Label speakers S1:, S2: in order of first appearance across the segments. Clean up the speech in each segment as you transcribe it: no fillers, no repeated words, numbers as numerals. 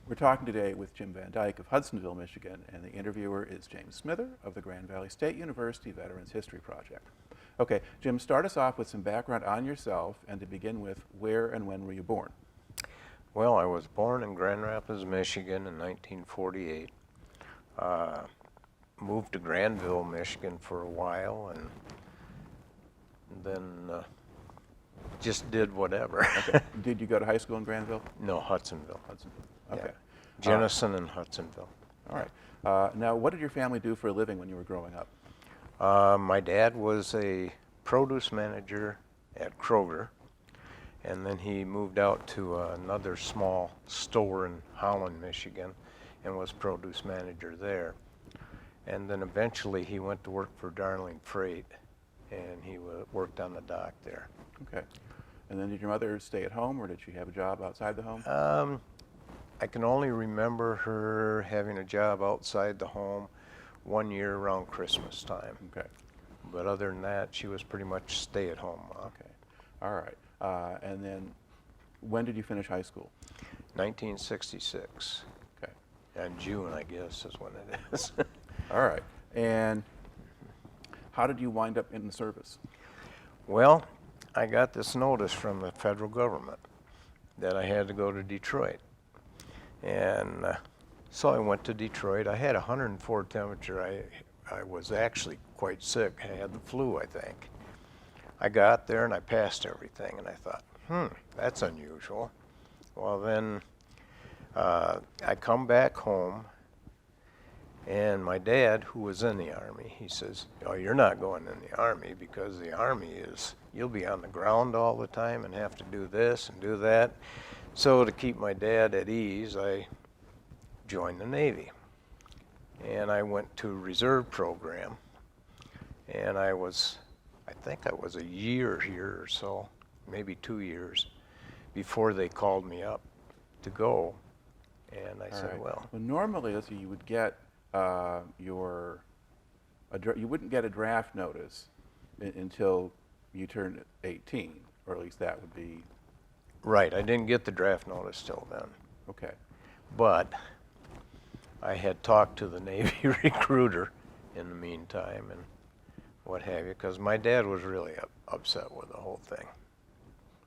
S1: We're talking today with Jim Van Dyke of Hudsonville, Michigan, and the interviewer is James Smither of the Grand Valley State University Veterans History Project. Okay, Jim, start us off with some background on yourself, and to begin with, where and when were you born?
S2: Well, I was born in Grand Rapids, Michigan in 1948. Moved to Granville, Michigan for a while, and then just did whatever.
S1: Okay. Did you go to high school in Granville?
S2: No, Hudsonville.
S1: Hudsonville. Okay.
S2: Yeah. Jenison and Hudsonville.
S1: All right. Now, what did your family do for a living when you were growing up?
S2: My dad was a produce manager at Kroger, and then he moved out to another small store in Holland, Michigan, and was produce manager there. And then eventually he went to work for Darling Freight, and he worked on the dock there.
S1: Okay. And then did your mother stay at home, or did she have a job outside the home?
S2: I can only remember her having a job outside the home 1 year around Christmas time.
S1: Okay.
S2: But other than that, she was pretty much stay-at-home mom.
S1: Okay. All right. And then when did you finish high school?
S2: 1966.
S1: Okay.
S2: And June, I guess, is when it is.
S1: All right. And how did you wind up in the service?
S2: Well, I got this notice from the federal government that I had to go to Detroit. And so I went to Detroit. I had 104 temperature. I was actually quite sick. I had the flu, I think. I got there and I passed everything, and I thought, that's unusual. Well, then I come back home, and my dad, who was in the Army, he says, "Oh, you're not going in the Army, because the Army is, you'll be on the ground all the time and have to do this and do that." So to keep my dad at ease, I joined the Navy. And I went to a reserve program, and I think I was a year here or so, maybe 2 years, before they called me up to go. And I said,
S1: right.
S2: well,
S1: normally, let's see, you would get you wouldn't get a draft notice until you turned 18, or at least that would be.
S2: Right, I didn't get the draft notice till then.
S1: Okay.
S2: But I had talked to the Navy recruiter in the meantime and what have you, because my dad was really upset with the whole thing.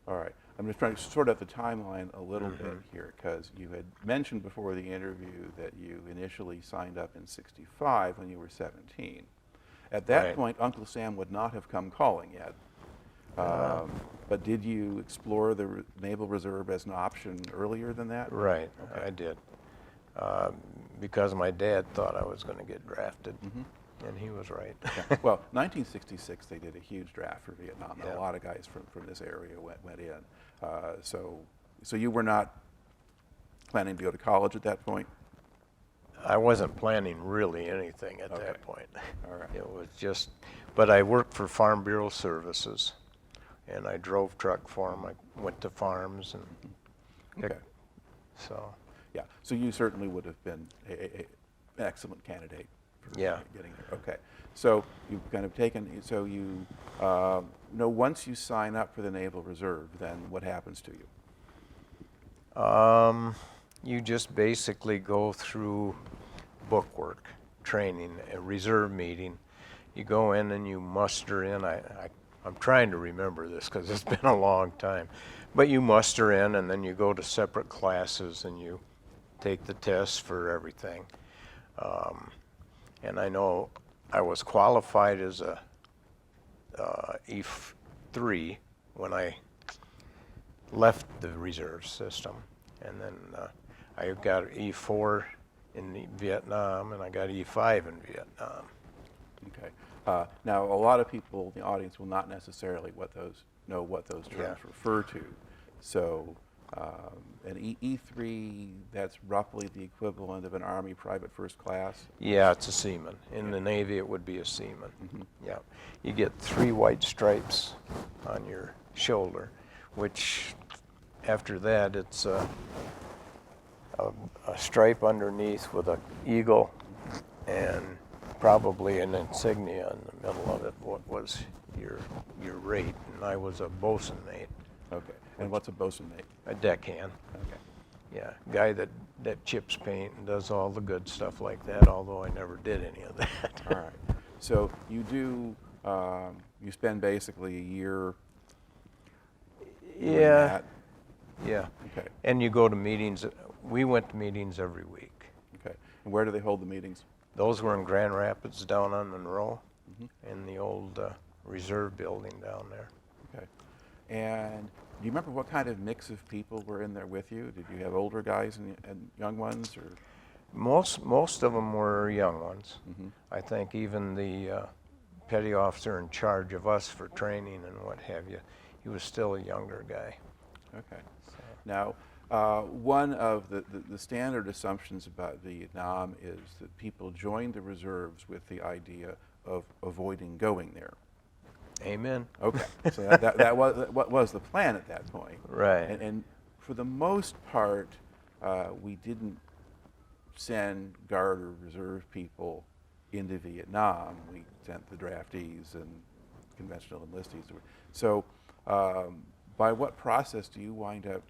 S1: All right. I'm just trying to sort out the timeline a little bit here, because you had mentioned before the interview that you initially signed up in '65 when you were 17. At that point, Uncle Sam would not have come calling yet. But did you explore the Naval Reserve as an option earlier than that?
S2: Right,
S1: okay.
S2: I did. Because my dad thought I was going to get drafted, and he was right.
S1: Okay. Well, 1966, they did a huge draft for Vietnam, and
S2: Yeah.
S1: a lot of guys from this area went in. So you were not planning to go to college at that point?
S2: I wasn't planning really anything at
S1: Okay.
S2: that point.
S1: All right.
S2: It was just, but I worked for Farm Bureau Services, and I drove truck for them. I went to farms and
S1: Okay.
S2: so.
S1: Yeah, so you certainly would have been an excellent candidate for getting there. Okay, so you've kind of taken, so you know, once you sign up for the Naval Reserve, then what happens to you?
S2: You just basically go through book work, training, a reserve meeting. You go in and you muster in. I'm trying to remember this because it's been a long time. But you muster in, and then you go to separate classes and you take the tests for everything. And I know I was qualified as a E3 when I left the reserve system. And then I got E4 in Vietnam, and I got E5 in Vietnam.
S1: Okay. Now, a lot of people in the audience will not necessarily know what those terms refer to. So an E3, that's roughly the equivalent of an Army private first class?
S2: Yeah, it's a seaman. In the Navy, it would be a seaman. Yeah. You get 3 white stripes on your shoulder, which after that, it's a stripe underneath with an eagle and probably an insignia in the middle of it. What was your rate? And I was a bosun mate.
S1: Okay. And what's a bosun mate?
S2: A deckhand.
S1: Okay.
S2: Yeah, guy that chips paint and does all the good stuff like that, although I never did any of that.
S1: All right. So you do, you spend basically a year doing
S2: Yeah,
S1: that?
S2: yeah.
S1: Okay.
S2: And you go to meetings. We went to meetings every week.
S1: Okay. And where do they hold the meetings?
S2: Those were in Grand Rapids down on Monroe,
S1: Mm-hmm.
S2: in the old reserve building down there.
S1: Okay. And do you remember what kind of mix of people were in there with you? Did you have older guys and young ones, or?
S2: Most of them were young ones.
S1: Mm-hmm.
S2: I think even the petty officer in charge of us for training and what have you, he was still a younger guy.
S1: Okay.
S2: So,
S1: Now, one of the standard assumptions about Vietnam is that people joined the reserves with the idea of avoiding going there.
S2: amen.
S1: Okay, so that was what was the plan at that point.
S2: Right.
S1: And for the most part, we didn't send Guard or Reserve people into Vietnam. We sent the draftees and conventional enlistees. So by what process do you wind up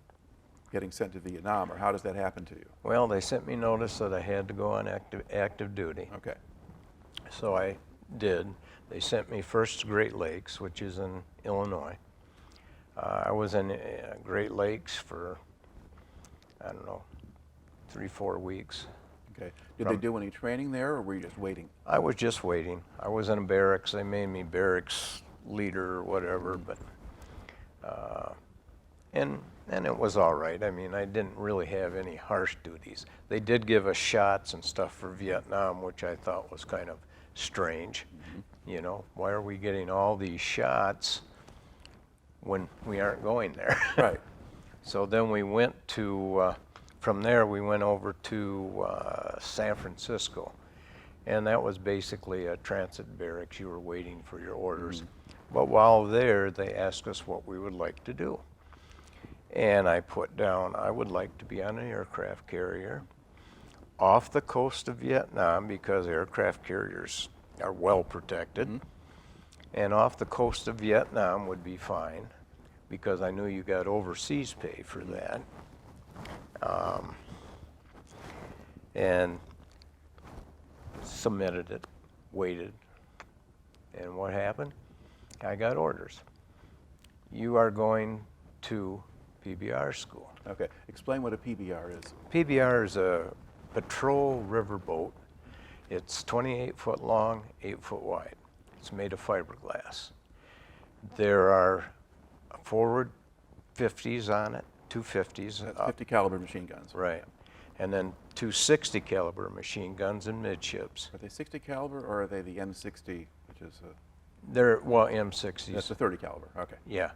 S1: getting sent to Vietnam, or how does that happen to you?
S2: Well, they sent me notice that I had to go on active duty.
S1: Okay.
S2: So I did. They sent me first to Great Lakes, which is in Illinois. I was in Great Lakes for, I don't know, 3-4 weeks.
S1: Okay. Did they do any training there, or were you just waiting?
S2: I was just waiting. I was in a barracks. They made me barracks leader or whatever, but and it was all right. I mean, I didn't really have any harsh duties. They did give us shots and stuff for Vietnam, which I thought was kind of strange. Mm-hmm. You know, why are we getting all these shots when we aren't going there?
S1: Right.
S2: So then we went to, from there we went over to San Francisco. And that was basically a transit barracks. You were waiting for your orders. Mm-hmm. But while there, they asked us what we would like to do. And I put down, I would like to be on an aircraft carrier off the coast of Vietnam, because aircraft carriers are well protected. Mm-hmm. And off the coast of Vietnam would be fine, because I knew you got overseas pay for that. And submitted it, waited, and what happened? I got orders. You are going to PBR school.
S1: Okay. Explain what a PBR is.
S2: PBR is a patrol riverboat. It's 28 foot long, 8 foot wide. It's made of fiberglass. There are forward 50s on it, 250s.
S1: That's 50 caliber machine guns.
S2: Right. And then 260 caliber machine guns and midships.
S1: Are they 60 caliber, or are they the M60, which is a...
S2: They're, well, M60s.
S1: That's a 30 caliber. Okay.
S2: Yeah.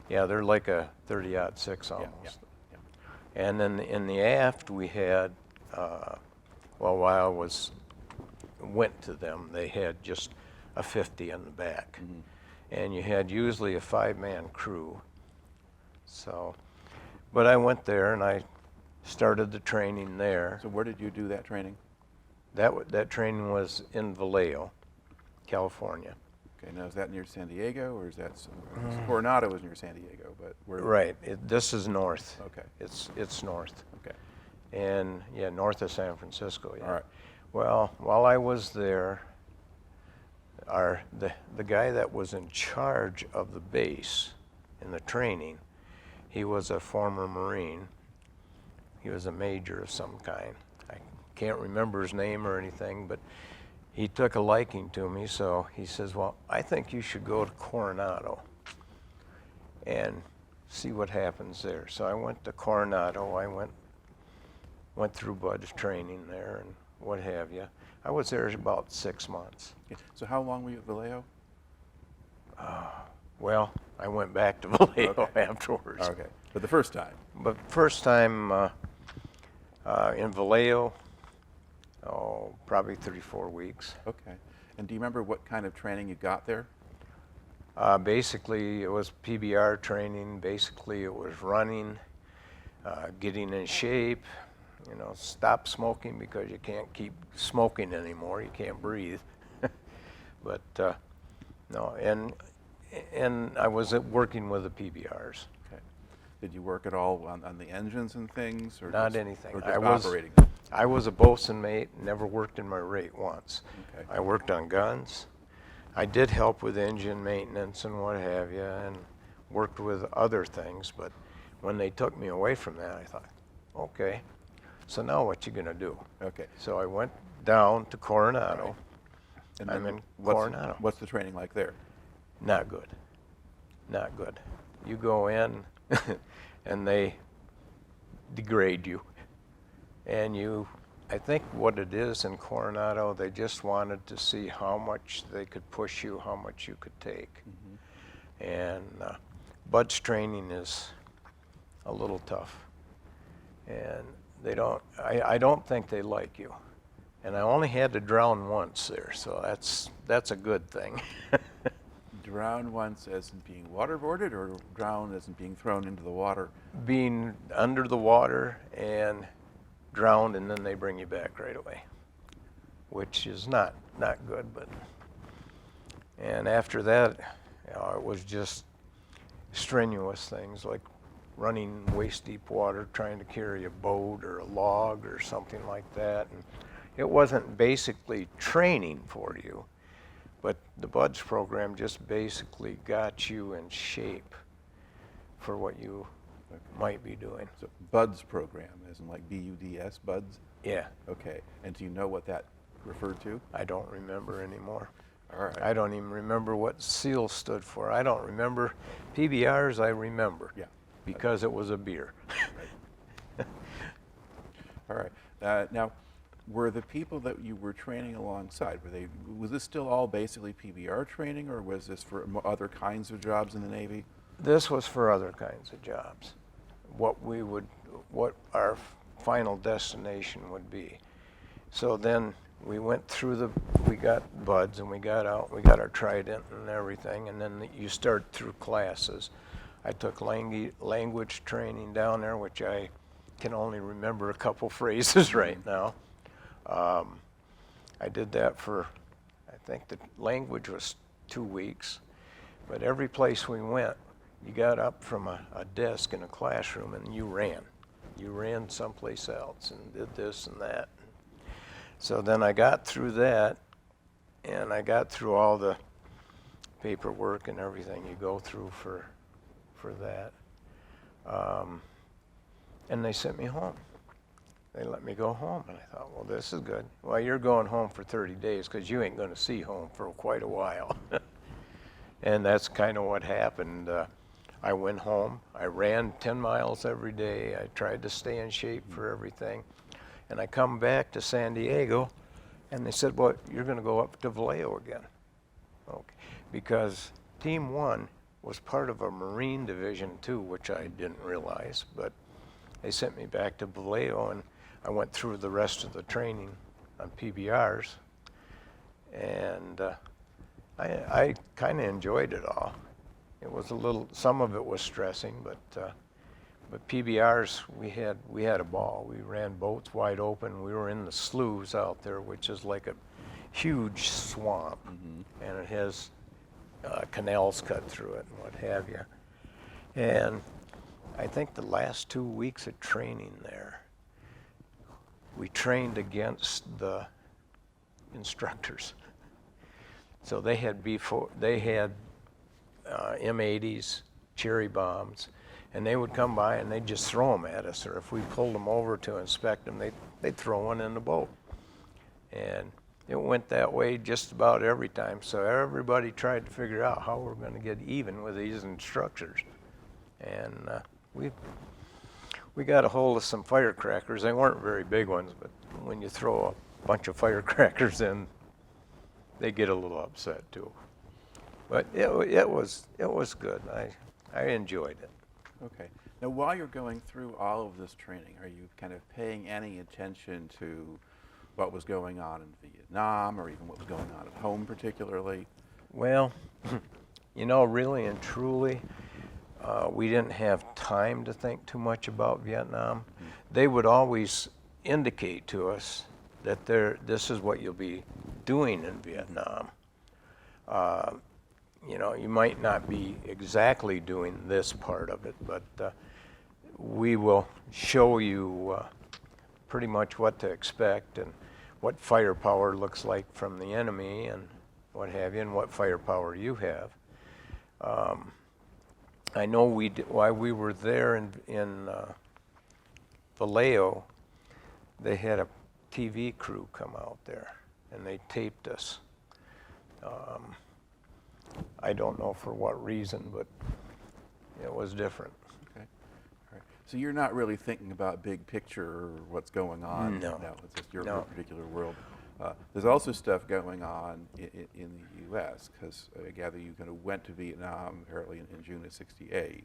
S2: Yeah, they're like a 30-06 almost.
S1: Yeah, yeah.
S2: And then in the aft we had, well, while I went to them, they had just a 50 in the back. Mm-hmm. And you had usually a 5-man crew. So, but I went there and I started the training there.
S1: So where did you do that training?
S2: That training was in Vallejo, California.
S1: Okay, now is that near San Diego, or is that Coronado is near San Diego, but where?
S2: Right. This is north.
S1: Okay.
S2: It's north.
S1: Okay.
S2: And yeah, north of San Francisco. Yeah.
S1: All right.
S2: Well, while I was there, the guy that was in charge of the base in the training, he was a former Marine. He was a major of some kind. I can't remember his name or anything, but he took a liking to me, so he says, well, I think you should go to Coronado and see what happens there. So I went to Coronado. I went through Bud's training there and what have you. I was there about 6 months.
S1: Yeah. So how long were you at Vallejo?
S2: Well, I went back to Vallejo afterwards.
S1: Okay, but the first time?
S2: But first time in Vallejo, probably 34 weeks.
S1: Okay. And do you remember what kind of training you got there?
S2: Basically, it was PBR training. Basically, it was running, getting in shape, you know, stop smoking because you can't keep smoking anymore. You can't breathe. But no, and I was working with the PBRs.
S1: Okay. Did you work at all on the engines and things? Or
S2: Not
S1: just,
S2: anything.
S1: Or just operating?
S2: I was a bosun mate, never worked in my rate once.
S1: Okay.
S2: I worked on guns. I did help with engine maintenance and what have you, and worked with other things, but when they took me away from that, I thought, okay, so now what you gonna do?
S1: Okay.
S2: So I went down to Coronado.
S1: Right. And
S2: I'm
S1: then
S2: in Coronado.
S1: What's the training like there?
S2: Not good. Not good. You go in and they degrade you. And I think what it is in Coronado, they just wanted to see how much they could push you, how much you could take. Mm-hmm. And BUDS training is a little tough. And I don't think they like you. And I only had to drown once there, so that's a good thing.
S1: Drown once as in being waterboarded, or drown as in being thrown into the water?
S2: Being under the water and drowned, and then they bring you back right away, which is not good. But and after that, it was just strenuous things like running waist deep water, trying to carry a boat or a log or something like that. And it wasn't basically training for you, but the BUDS program just basically got you in shape for what you might be doing.
S1: So BUDS program, as in like BUDS, BUDS?
S2: Yeah.
S1: Okay. And do you know what that referred to?
S2: I don't remember anymore.
S1: All right.
S2: I don't even remember what SEAL stood for. I don't remember. PBRs I remember.
S1: Yeah.
S2: Because it was a beer.
S1: Right. All right. Now, were the people that you were training alongside, was this still all basically PBR training, or was this for other kinds of jobs in the Navy?
S2: This was for other kinds of jobs. What our final destination would be. So then we went through we got BUDS and we got out, we got our trident and everything, and then you start through classes. I took language training down there, which I can only remember a couple phrases right now. I did that for, I think the language was 2 weeks, but every place we went, you got up from a desk in a classroom and you ran. You ran someplace else and did this and that. So then I got through that, and I got through all the paperwork and everything you go through for that. And they sent me home. They let me go home, and I thought, well, this is good. Well, you're going home for 30 days because you ain't going to see home for quite a while. And that's kind of what happened. I went home. I ran 10 miles every day. I tried to stay in shape for everything. And I come back to San Diego, and they said, well, you're going to go up to Vallejo again. Okay. Because Team 1 was part of a Marine Division too, which I didn't realize, but they sent me back to Vallejo, and I went through the rest of the training on PBRs, and I kind of enjoyed it all. It was some of it was stressing, but PBRs, we had a ball. We ran boats wide open. We were in the sloughs out there, which is like a huge swamp, and it has canals cut through it and what have you. And I think the last 2 weeks of training there, we trained against the instructors. So they had M80s, cherry bombs, and they would come by and they'd just throw them at us, or if we pulled them over to inspect them, they'd throw one in the boat. And it went that way just about every time, so everybody tried to figure out how we're going to get even with these instructors. And we got a hold of some firecrackers. They weren't very big ones, but when you throw a bunch of firecrackers in, they get a little upset too. But it was good. I enjoyed it.
S1: Okay. Now, while you're going through all of this training, are you kind of paying any attention to what was going on in Vietnam, or even what was going on at home particularly?
S2: Well, really and truly, we didn't have time to think too much about Vietnam. They would always indicate to us that this is what you'll be doing in Vietnam. You might not be exactly doing this part of it, but we will show you pretty much what to expect and what firepower looks like from the enemy and what have you, and what firepower you have. I know while we were there in Vallejo, they had a TV crew come out there and they taped us. I don't know for what reason, but it was different.
S1: Okay. All right. So you're not really thinking about big picture or what's going on.
S2: No.
S1: It's just your
S2: No.
S1: particular world. There's also stuff going on in the U.S. because I gather you kind of went to Vietnam apparently in June of '68.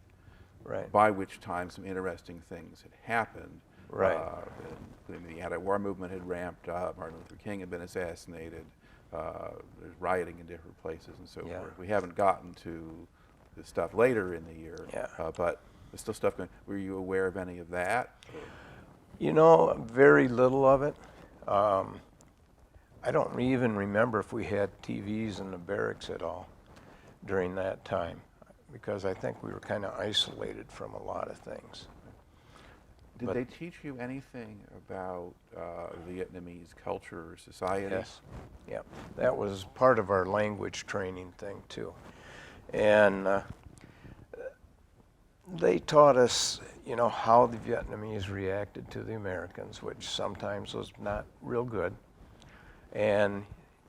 S2: Right.
S1: By which time some interesting things had happened.
S2: Right.
S1: The anti-war movement had ramped up. Martin Luther King had been assassinated. There's rioting in different places and so
S2: Yeah.
S1: forth. We haven't gotten to the stuff later in the year,
S2: Yeah.
S1: but there's still stuff going. Were you aware of any of that?
S2: You know, very little of it. I don't even remember if we had TVs in the barracks at all during that time, because I think we were kind of isolated from a lot of things.
S1: Did
S2: But-
S1: they teach you anything about Vietnamese culture or society?
S2: Yes. Yeah. That was part of our language training thing too. And they taught us, you know, how the Vietnamese reacted to the Americans, which sometimes was not real good. And,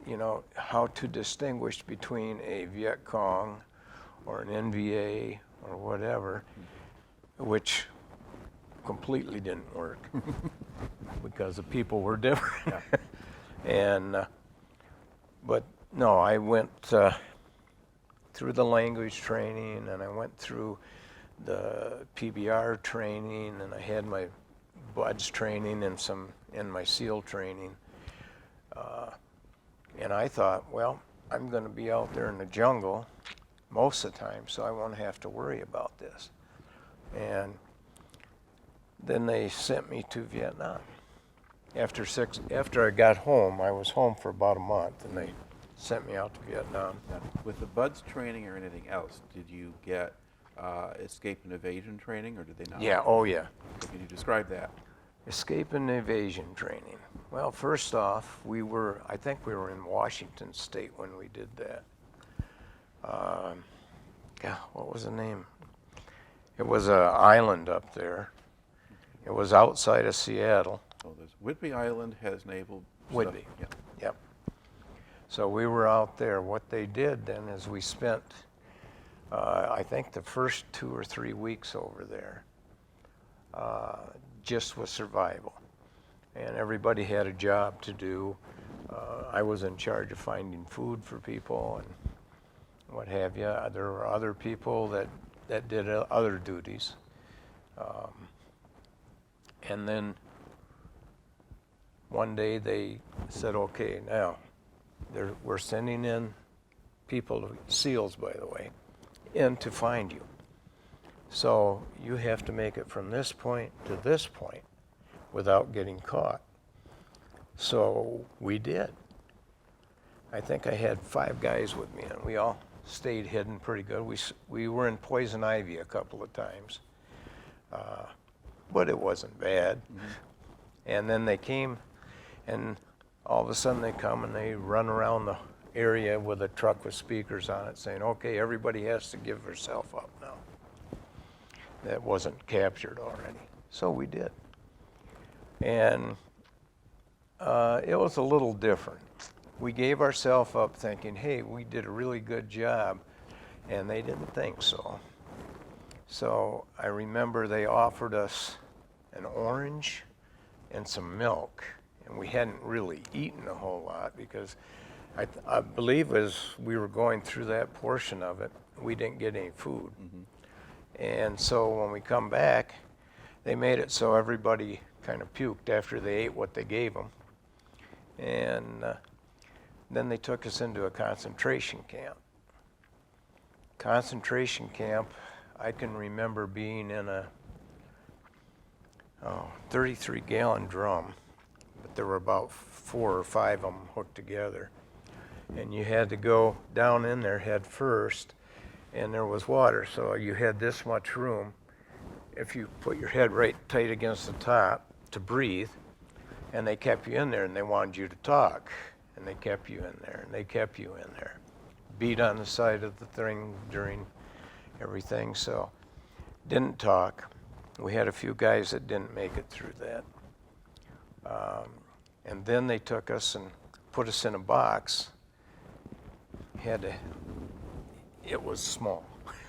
S2: you know, how to distinguish between a Viet Cong or an NVA or whatever, which completely didn't work because the people were different.
S1: Yeah.
S2: And, but no, I went through the language training and I went through the PBR training and I had my BUDS training and my SEAL training. And I thought, well, I'm going to be out there in the jungle most of the time, so I won't have to worry about this. And then they sent me to Vietnam. After I got home, I was home for about a month, and they sent me out to Vietnam.
S1: Now, with the BUDS training or anything else, did you get escape and evasion training, or did they not?
S2: Yeah, oh yeah.
S1: Can you describe that?
S2: Escape and evasion training. Well, first off, I think we were in Washington State when we did that. Yeah, what was the name? It was an island up there. It was outside of Seattle.
S1: Oh, there's Whidbey Island has naval
S2: Whidbey.
S1: stuff. Yeah.
S2: Yep. So we were out there. What they did then is we spent, I think, the first 2 or 3 weeks over there just with survival. And everybody had a job to do. I was in charge of finding food for people and what have you. There were other people that did other duties. And then one day they said, okay, now we're sending in people, SEALs by the way, in to find you. So you have to make it from this point to this point without getting caught. So we did. I think I had 5 guys with me and we all stayed hidden pretty good. We were in poison ivy a couple of times, but it wasn't bad. Mm-hmm. And then they came and all of a sudden they come and they run around the area with a truck with speakers on it saying, okay, everybody has to give herself up now. That wasn't captured already. So we did. And it was a little different. We gave ourselves up thinking, hey, we did a really good job, and they didn't think so. So I remember they offered us an orange and some milk, and we hadn't really eaten a whole lot because I believe as we were going through that portion of it, we didn't get any food. Mm-hmm. And so when we come back, they made it so everybody kind of puked after they ate what they gave them. And then they took us into a concentration camp. Concentration camp, I can remember being in a 33-gallon drum, but there were about 4 or 5 of them hooked together. And you had to go down in there head first, and there was water, so you had this much room, if you put your head right tight against the top to breathe, and they kept you in there, and they wanted you to talk, and they kept you in there, and they kept you in there. Beat on the side of the thing during everything, so didn't talk. We had a few guys that didn't make it through that. And then they took us and put us in a box. It was small.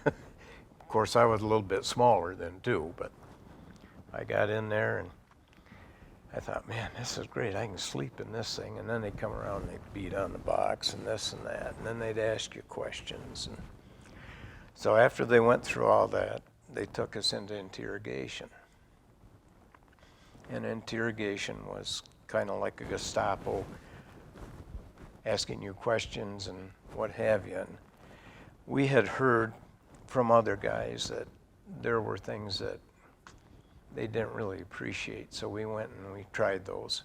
S2: Of course, I was a little bit smaller then too, but I got in there and I thought, man, this is great. I can sleep in this thing. And then they come around and they beat on the box and this and that. And then they'd ask you questions. And so after they went through all that, they took us into interrogation. And interrogation was kind of like a Gestapo, asking you questions and what have you. And we had heard from other guys that there were things that they didn't really appreciate, so we went and we tried those.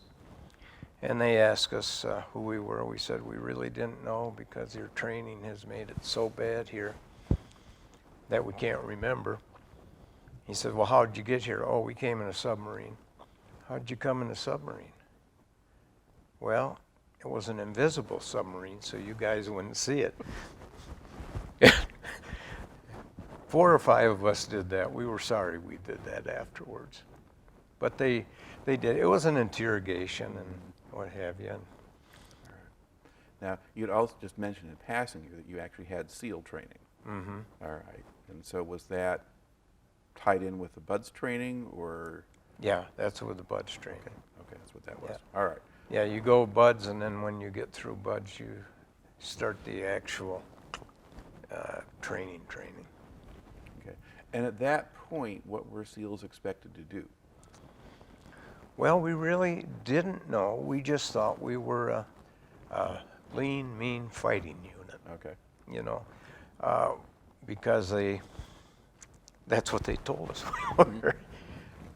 S2: And they asked us who we were. We said we really didn't know because your training has made it so bad here that we can't remember. He said, well, how did you get here? Oh, we came in a submarine. How did you come in a submarine? Well, it was an invisible submarine, so you guys wouldn't see it. 4 or 5 of us did that. We were sorry we did that afterwards. But they did. It was an interrogation and what have you.
S1: All right. Now, you'd also just mentioned in passing that you actually had SEAL training.
S2: Mm-hmm.
S1: All right. And so was that tied in with the BUDS training, or?
S2: Yeah, that's with the BUDS training.
S1: Okay, that's what that was.
S2: Yeah.
S1: All right.
S2: Yeah, you go BUDS, and then when you get through BUDS, you start the actual training.
S1: Okay. And at that point, what were SEALs expected to do?
S2: Well, we really didn't know. We just thought we were a lean, mean fighting unit.
S1: Okay.
S2: You know, because that's what they told us we were.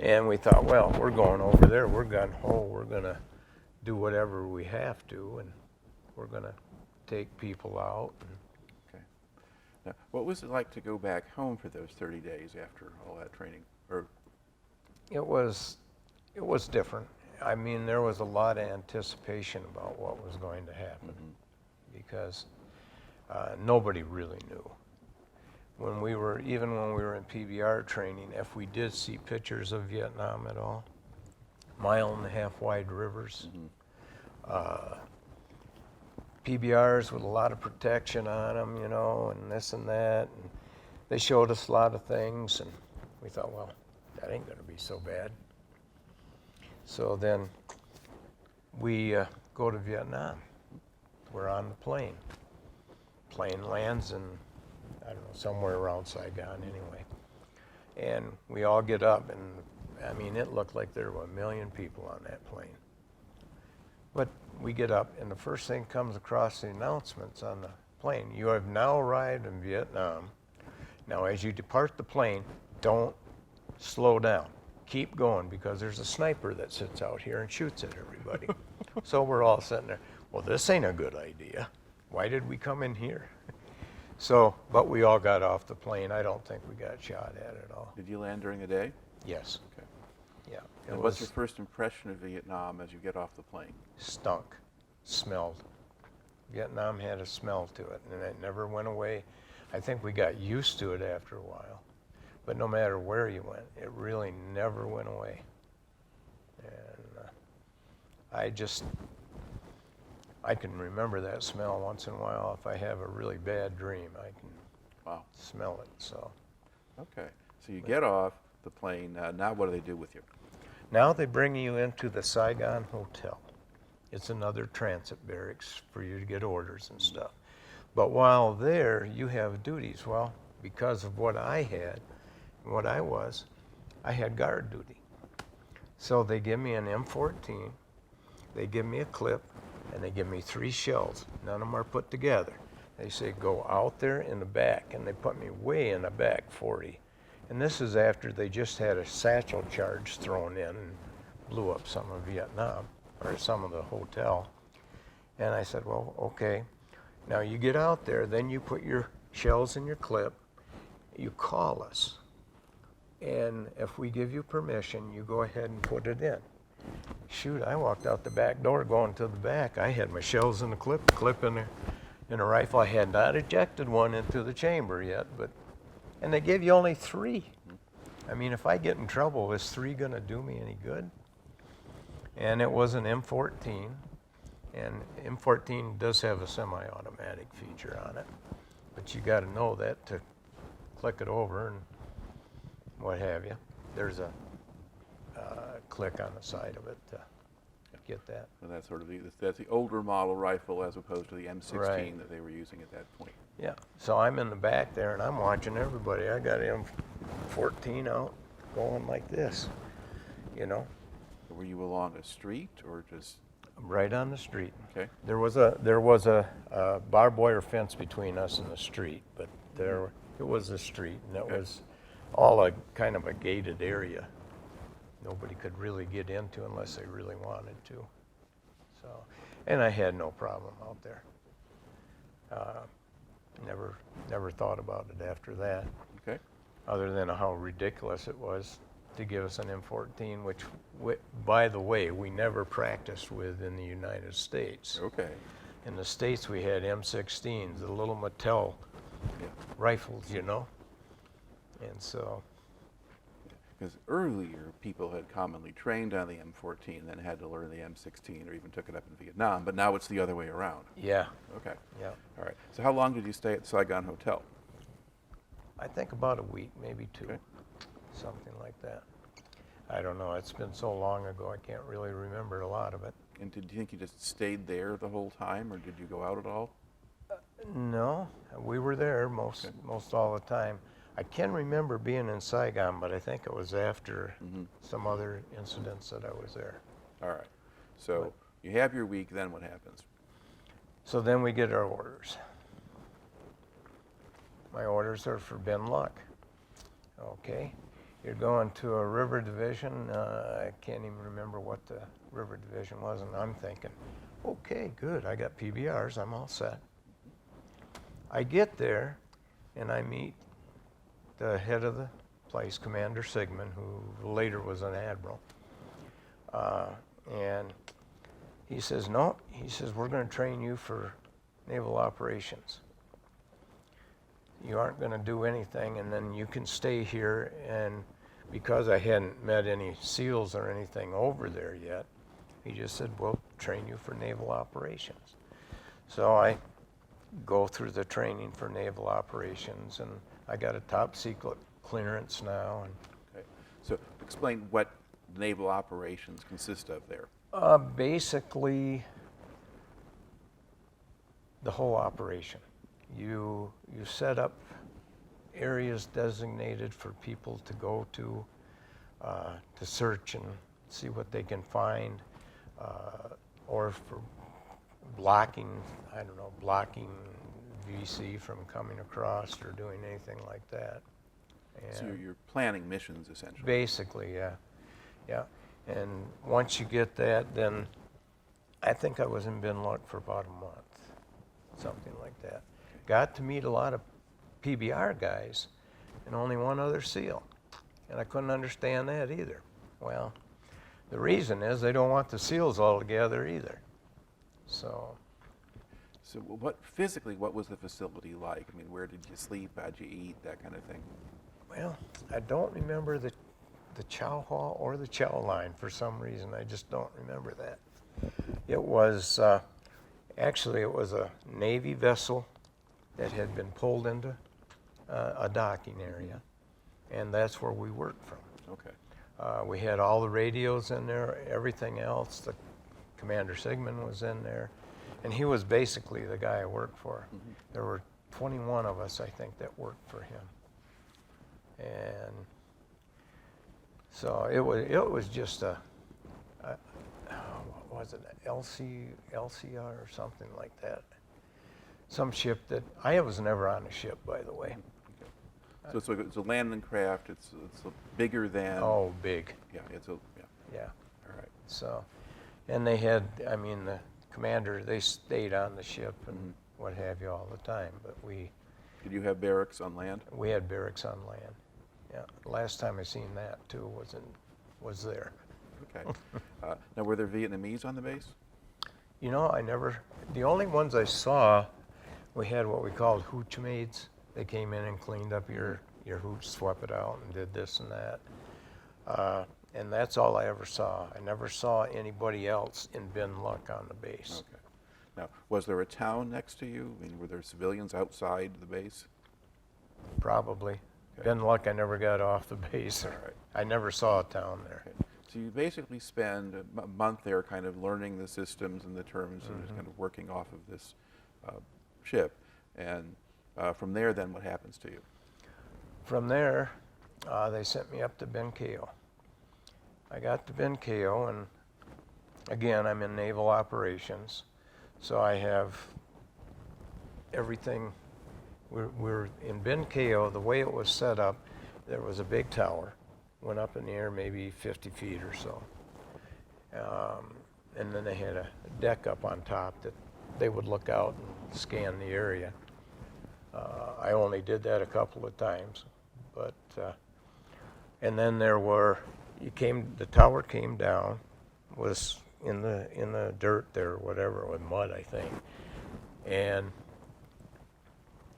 S2: And we thought, well, we're going over there. We're gung-ho. We're going to do whatever we have to, and we're going to take people out.
S1: Okay. Now, what was it like to go back home for those 30 days after all that training? Or
S2: It was different. I mean, there was a lot of anticipation about what was going to happen because nobody really knew. Even when we were in PBR training, if we did see pictures of Vietnam at all, 1.5 wide rivers, PBRs with a lot of protection on them, you know, and this and that. And they showed us a lot of things, and we thought, well, that ain't going to be so bad. So then we go to Vietnam. We're on the plane. Plane lands in, I don't know, somewhere around Saigon anyway. And we all get up, and I mean, it looked like there were 1 million people on that plane. But we get up, and the first thing comes across the announcements on the plane: you have now arrived in Vietnam. Now, as you depart the plane, don't slow down. Keep going, because there's a sniper that sits out here and shoots at everybody. So we're all sitting there, well, this ain't a good idea. Why did we come in here? So, but we all got off the plane. I don't think we got shot at all.
S1: did you land during the day?
S2: Yes.
S1: Okay.
S2: Yeah.
S1: And what's your first impression of Vietnam as you get off the plane?
S2: Stunk, smelled. Vietnam had a smell to it, and it never went away. I think we got used to it after a while. But no matter where you went, it really never went away. And I can remember that smell once in a while. If I have a really bad dream, I can smell it. So.
S1: Okay. So you get off the plane. Now what do they do with you?
S2: Now they bring you into the Saigon Hotel. It's another transit barracks for you to get orders and stuff. But while there, you have duties. Well, because of what I had, what I had guard duty. So they give me an M14, they give me a clip, and they give me 3 shells. None of them are put together. They say, go out there in the back, and they put me way in the back, 40. And this is after they just had a satchel charge thrown in and blew up some of Vietnam, or some of the hotel. And I said, well, okay. Now you get out there, then you put your shells in your clip, you call us. and if we give you permission, you go ahead and put it in. Shoot, I walked out the back door going to the back. I had my shells in the clip in a rifle. I had not ejected one into the chamber yet, and they give you only 3. I mean, if I get in trouble, is 3 gonna do me any good? And it was an M14, and M14 does have a semi-automatic feature on it, but you gotta know that to click it over and what have you. There's a click on the side of it to get that.
S1: And that's sort of that's the older model rifle as opposed to the M16
S2: Right.
S1: that they were using at that point.
S2: Yeah, so I'm in the back there and I'm watching everybody. I got M14 out going like this, you know,
S1: Were you along a street or just?
S2: right on the street.
S1: Okay.
S2: There was a barbed wire fence between us and the street, but it was a street, and it was all a kind of a gated area. Nobody could really get into unless they really wanted to. So, and I had no problem out there. Never thought about it after that,
S1: Okay.
S2: other than how ridiculous it was to give us an M14, which, by the way, we never practiced with in the United States.
S1: Okay.
S2: In the States, we had M16s, the little Mattel
S1: Yeah.
S2: rifles, you know? And so,
S1: Because earlier people had commonly trained on the M14, then had to learn the M16 or even took it up in Vietnam, but now it's the other way around.
S2: yeah,
S1: Okay.
S2: yeah.
S1: All right. So how long did you stay at the Saigon Hotel?
S2: I think about a week, maybe 2,
S1: Okay.
S2: something like that. I don't know, it's been so long ago, I can't really remember a lot of it.
S1: And did you think you just stayed there the whole time, or did you go out at all?
S2: No, we were there most all the time. I can remember being in Saigon, but I think it was after some other incidents that I was there.
S1: All right. So you have your week, then what happens?
S2: So then we get our orders. My orders are for Binh Luc. Okay, you're going to a river division. I can't even remember what the river division was, and I'm thinking, okay, good, I got PBRs, I'm all set. I get there, and I meet the head of the place, Commander Sigmund, who later was an admiral. And he says, no, he says, we're going to train you for naval operations. You aren't going to do anything, and then you can stay here. And because I hadn't met any SEALs or anything over there yet, he just said, we'll train you for naval operations. So I go through the training for naval operations, and I got a top secret clearance now. And
S1: Okay. So explain what naval operations consist of there.
S2: basically, the whole operation. You set up areas designated for people to go to search and see what they can find, or for blocking, I don't know, blocking VC from coming across or doing anything like that.
S1: So
S2: And
S1: you're planning missions, essentially.
S2: basically, yeah, yeah. And once you get that, then I think I was in Binh Luc for about a month, something like that. Got to meet a lot of PBR guys and only one other SEAL. And I couldn't understand that either. Well, the reason is they don't want the SEALs all together either. So,
S1: So what was the facility like? I mean, where did you sleep? How'd you eat? That kind of thing.
S2: well, I don't remember the Chau Hall or the Chau line for some reason. I just don't remember that. It was, actually it was a Navy vessel that had been pulled into a docking area, and that's where we worked from.
S1: Okay.
S2: We had all the radios in there, everything else. The Commander Sigmund was in there, and he was basically the guy I worked for. There were 21 of us, I think, that worked for him. And so it was just what was it, LCR or something like that. Some ship that, I was never on a ship, by the way.
S1: So it's a landing craft. It's bigger than.
S2: Oh, big.
S1: Yeah.
S2: Yeah.
S1: All right.
S2: So, and they had, I mean, the commander, they stayed on the ship and what have you all the time, but
S1: Did you have barracks on land?
S2: we had barracks on land. Yeah. Last time I seen that too was there.
S1: Okay. Now, were there Vietnamese on the base?
S2: You know, the only ones I saw, we had what we called hooch maids. They came in and cleaned up your hooch, swept it out, and did this and that. And that's all I ever saw. I never saw anybody else in Binh Luc on the base.
S1: Okay. Now, was there a town next to you? I mean, were there civilians outside the base?
S2: Probably.
S1: Okay.
S2: Binh Luc, I never got off the base.
S1: All right.
S2: I never saw a town there.
S1: Okay. So you basically spend a month there kind of learning the systems and the terms and just kind of working off of this ship. And from there, then what happens to you?
S2: From there, they sent me up to Ben Keo. I got to Ben Keo, and again, I'm in naval operations, so I have everything. We're in Ben Keo. The way it was set up, there was a big tower, went up in the air maybe 50 feet or so, and then they had a deck up on top that they would look out and scan the area. I only did that a couple of times, but and then the tower came down, was in the dirt there, whatever, with mud, I think, and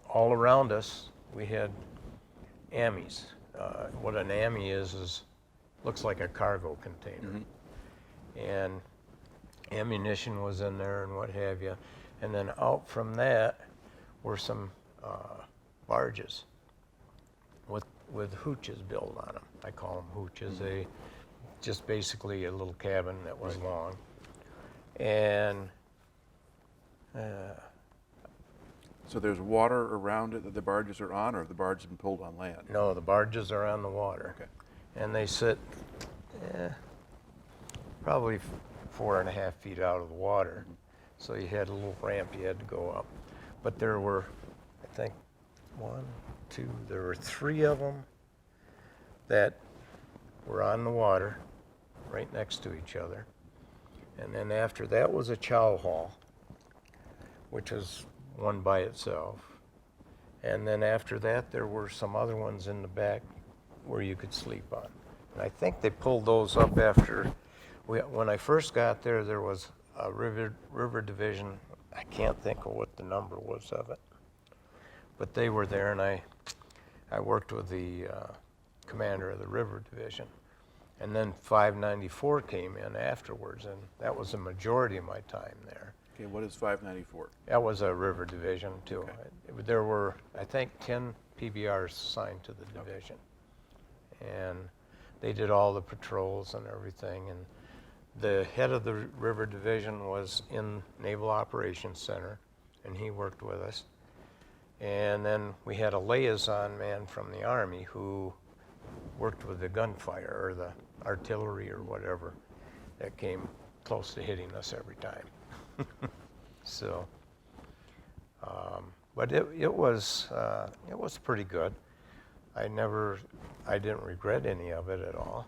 S2: all around us we had AMIs. What an AMI is looks like a cargo container, and ammunition was in there and what have you, and then out from that were some barges with hooches built on them. I call them hooches. They just basically a little cabin that was long, and
S1: So there's water around it that the barges are on, or have the barges been pulled on land?
S2: no, the barges are on the water.
S1: Okay.
S2: And they sit probably 4.5 feet out of the water. So you had a little ramp you had to go up. But there were, I think, there were 3 of them that were on the water right next to each other. And then after that was a chow hall, which was one by itself. And then after that, there were some other ones in the back where you could sleep on. And I think they pulled those up after, when I first got there, there was a river division. I can't think of what the number was of it. But they were there, and I worked with the commander of the river division. And then 594 came in afterwards, and that was the majority of my time there.
S1: Okay, what is 594?
S2: That was a river division too.
S1: Okay.
S2: There were, I think, 10 PBRs assigned to the division. And they did all the patrols and everything. And the head of the river division was in Naval Operations Center, and he worked with us. And then we had a liaison man from the Army who worked with the gunfire or the artillery or whatever that came close to hitting us every time. So, but it was pretty good. I didn't regret any of it at all.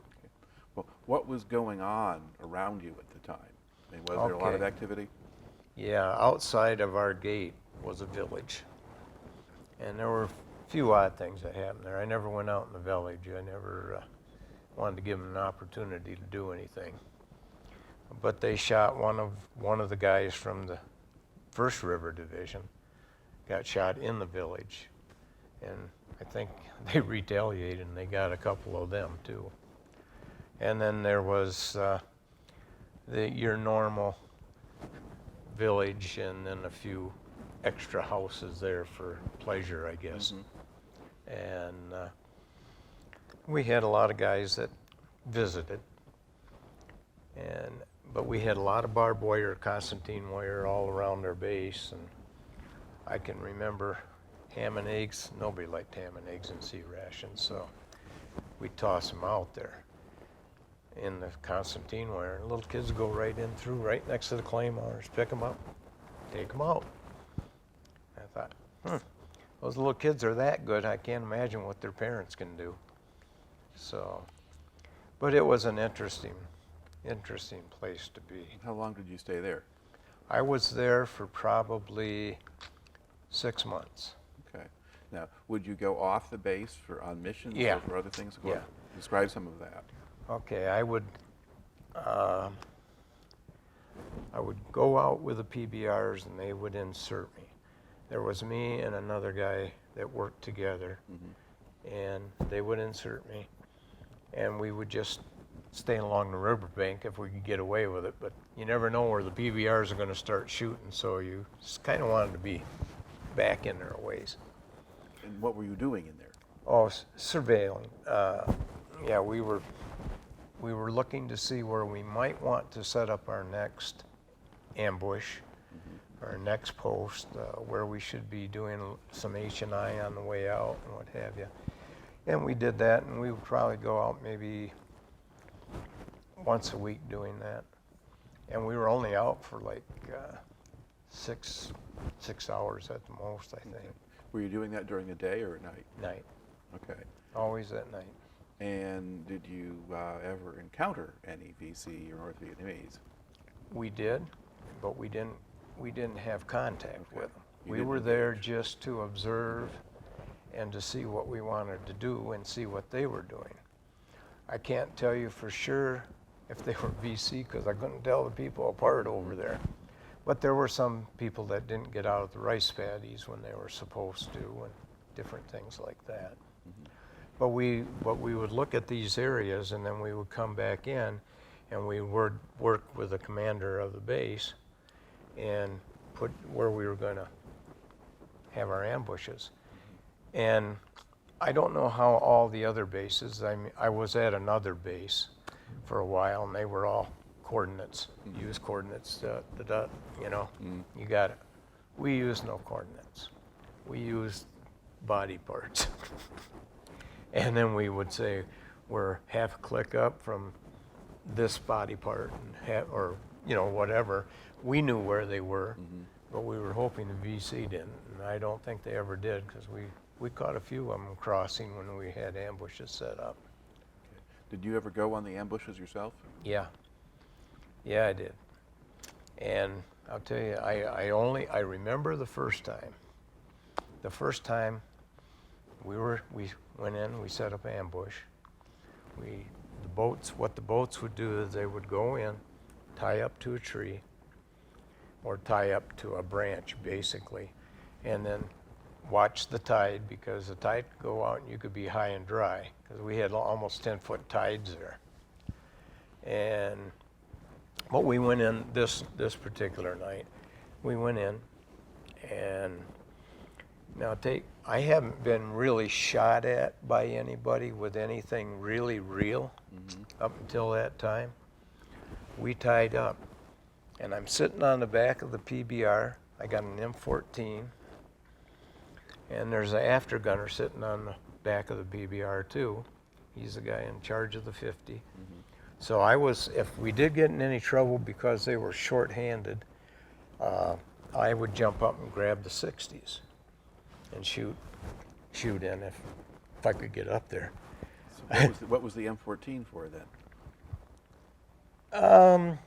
S1: Well, what was going on around you at the time? I mean, was there a lot of activity?
S2: Yeah, outside of our gate was a village. And there were a few odd things that happened there. I never went out in the village. I never wanted to give them an opportunity to do anything. But they shot one of the guys from the 1st River Division, got shot in the village. And I think they retaliated and they got a couple of them too. And then there was your normal village and then a few extra houses there for pleasure, I guess. And we had a lot of guys that visited. But we had a lot of barbed wire, Constantine wire all around our base. And I can remember ham and eggs. Nobody liked ham and eggs in sea rations, so we'd toss them out there in the Constantine wire. And little kids would go right in through, right next to the claymores, pick them up, take them out. I thought, those little kids are that good, I can't imagine what their parents can do. So, but it was an interesting place to be.
S1: How long did you stay there?
S2: I was there for probably 6 months.
S1: Okay. Now, would you go off the base on missions
S2: Yeah.
S1: or for other things? Go
S2: Yeah.
S1: on. Describe some of that.
S2: Okay, I would go out with the PBRs and they would insert me. There was me and another guy that worked together, and they would insert me, and we would just stay along the riverbank if we could get away with it. But you never know where the PBRs are going to start shooting, so you kind of wanted to be back in there a ways.
S1: And what were you doing in there?
S2: Oh, surveilling. Yeah, we were looking to see where we might want to set up our next ambush, our next post, where we should be doing some H&I on the way out and what have you. And we did that, and we would probably go out maybe once a week doing that. And we were only out for like 6 hours at the most, I think.
S1: Were you doing that during the day or at night?
S2: Night.
S1: Okay.
S2: Always at night.
S1: And did you ever encounter any VC or North Vietnamese?
S2: We did, but we didn't have contact with them.
S1: You
S2: We
S1: didn't
S2: were there
S1: engage.
S2: just to observe and to see what we wanted to do and see what they were doing. I can't tell you for sure if they were VC because I couldn't tell the people apart over there. But there were some people that didn't get out of the rice paddies when they were supposed to and different things like that. But we would look at these areas and then we would come back in and we would work with the commander of the base and put where we were going to have our ambushes. And I don't know how all the other bases, I mean, I was at another base for a while and they were all coordinates, use coordinates, you know, you got it. We used no coordinates. We used body parts. And then we would say we're half a click up from this body part, and or you know whatever. We knew where they were, but we were hoping the VC didn't, and I don't think they ever did because we caught a few of them crossing when we had ambushes set up.
S1: Okay. Did you ever go on the ambushes yourself?
S2: Yeah, I did. And I'll tell you, I remember the first time. The first time we went in, we set up ambush. What the boats would do is they would go in, tie up to a tree, or tie up to a branch basically, and then watch the tide because the tide could go out and you could be high and dry because we had almost 10-foot tides there. But we went in this particular night. We went in, and now I haven't been really shot at by anybody with anything really real up until that time. We tied up, and I'm sitting on the back of the PBR. I got an M14, and there's an aftergunner sitting on the back of the PBR too. He's the guy in charge of the 50. So if we did get in any trouble because they were short-handed, I would jump up and grab the 60s and shoot in if I could get up there.
S1: So what was the M14 for then?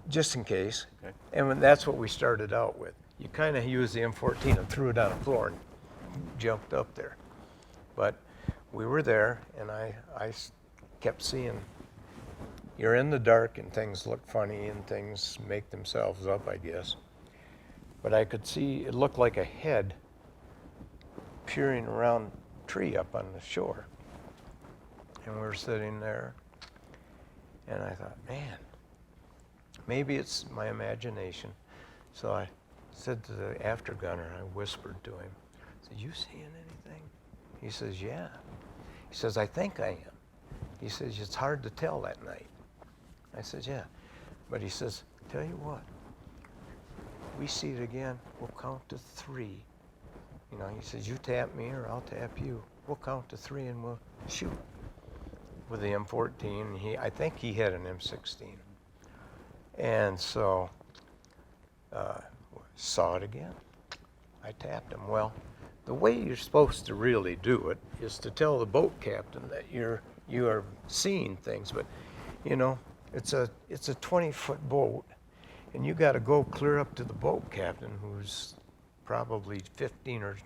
S2: Just in case.
S1: Okay.
S2: And that's what we started out with. You kind of used the M14 and threw it on the floor and jumped up there. But we were there, and I kept seeing, you're in the dark and things look funny and things make themselves up, I guess. But I could see, it looked like a head peering around a tree up on the shore. And we were sitting there, and I thought, man, maybe it's my imagination. So I said to the aftergunner, I whispered to him, I said, you seeing anything? He says, yeah. He says, I think I am. He says, it's hard to tell that night. I said, yeah. But he says, tell you what, we see it again, we'll count to 3. You know, he says, you tap me or I'll tap you. We'll count to 3 and we'll shoot. With the M14, I think he had an M16. And so, saw it again. I tapped him. Well, the way you're supposed to really do it is to tell the boat captain that you are seeing things, but you know, it's a 20-foot boat, and you got to go clear up to the boat captain, who's probably 15 or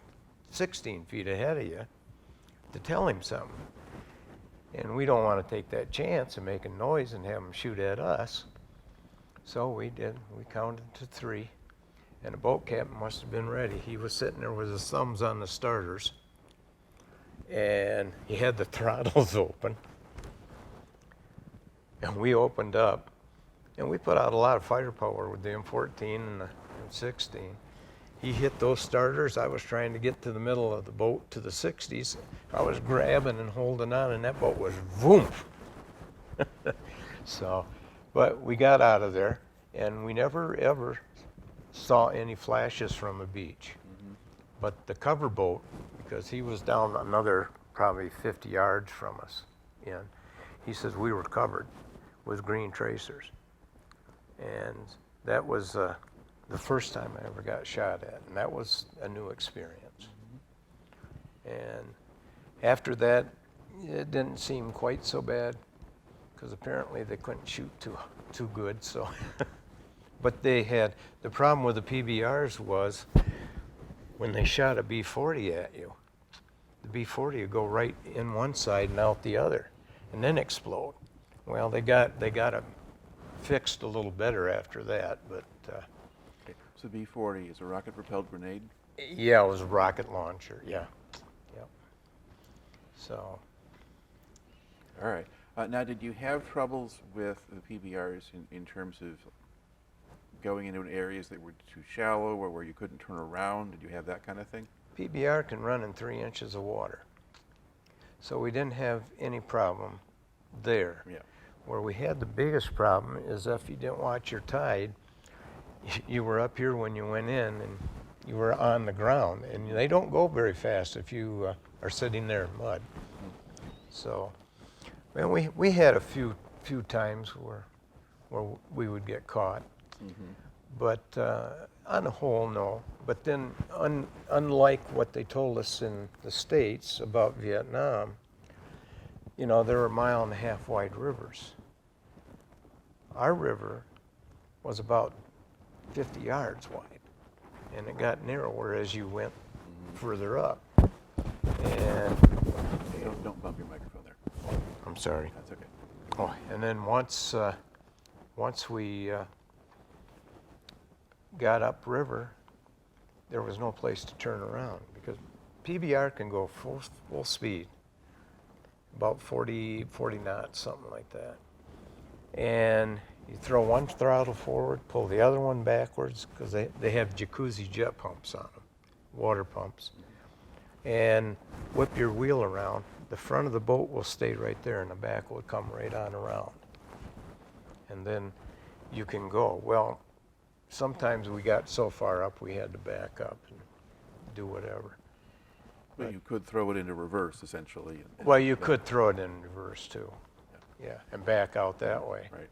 S2: 16 feet ahead of you to tell him something. And we don't want to take that chance of making noise and have him shoot at us. So we did. We counted to 3. And the boat captain must have been ready. He was sitting there with his thumbs on the starters. And he had the throttles open. And we opened up. And we put out a lot of firepower with the M14 and the M16. He hit those starters. I was trying to get to the middle of the boat to the 60s. I was grabbing and holding on, and that boat was boom. So, but we got out of there, and we never ever saw any flashes from the beach. But the cover boat, because he was down another probably 50 yards from us, he says we were covered with green tracers. And that was the first time I ever got shot at, and that was a new experience. And after that, it didn't seem quite so bad, because apparently they couldn't shoot too good. So, but they had the problem with the PBRs was when they shot a B-40 at you, the B-40 would go right in one side and out the other, and then explode. Well, they got it fixed a little better after that, but.
S1: Okay. So B-40 is a rocket-propelled grenade?
S2: Yeah, it was a rocket launcher. Yeah. Yep. So.
S1: All right. Now, did you have troubles with the PBRs in terms of going into areas that were too shallow or where you couldn't turn around? Did you have that kind of thing?
S2: PBR can run in 3 inches of water. So we didn't have any problem there.
S1: Yeah.
S2: Where we had the biggest problem is if you didn't watch your tide, you were up here when you went in and you were on the ground. And they don't go very fast if you are sitting there in mud. So, well, we had a few times where we would get caught. But on the whole, no. But then, unlike what they told us in the States about Vietnam, you know, there were 1.5 mile wide rivers. Our river was about 50 yards wide, and it got narrower as you went further up. And
S1: Don't bump your microphone there.
S2: I'm sorry.
S1: That's okay.
S2: Oh, and then once we got upriver, there was no place to turn around because PBR can go full speed, about 40 knots, something like that. And you throw one throttle forward, pull the other one backwards, because they have jacuzzi jet pumps on them, water pumps, and whip your wheel around. The front of the boat will stay right there, and the back will come right on around. And then you can go. Well, sometimes we got so far up we had to back up and do whatever.
S1: But you could throw it into reverse, essentially.
S2: Well, you could throw it in reverse too, yeah, and back out that way.
S1: Right.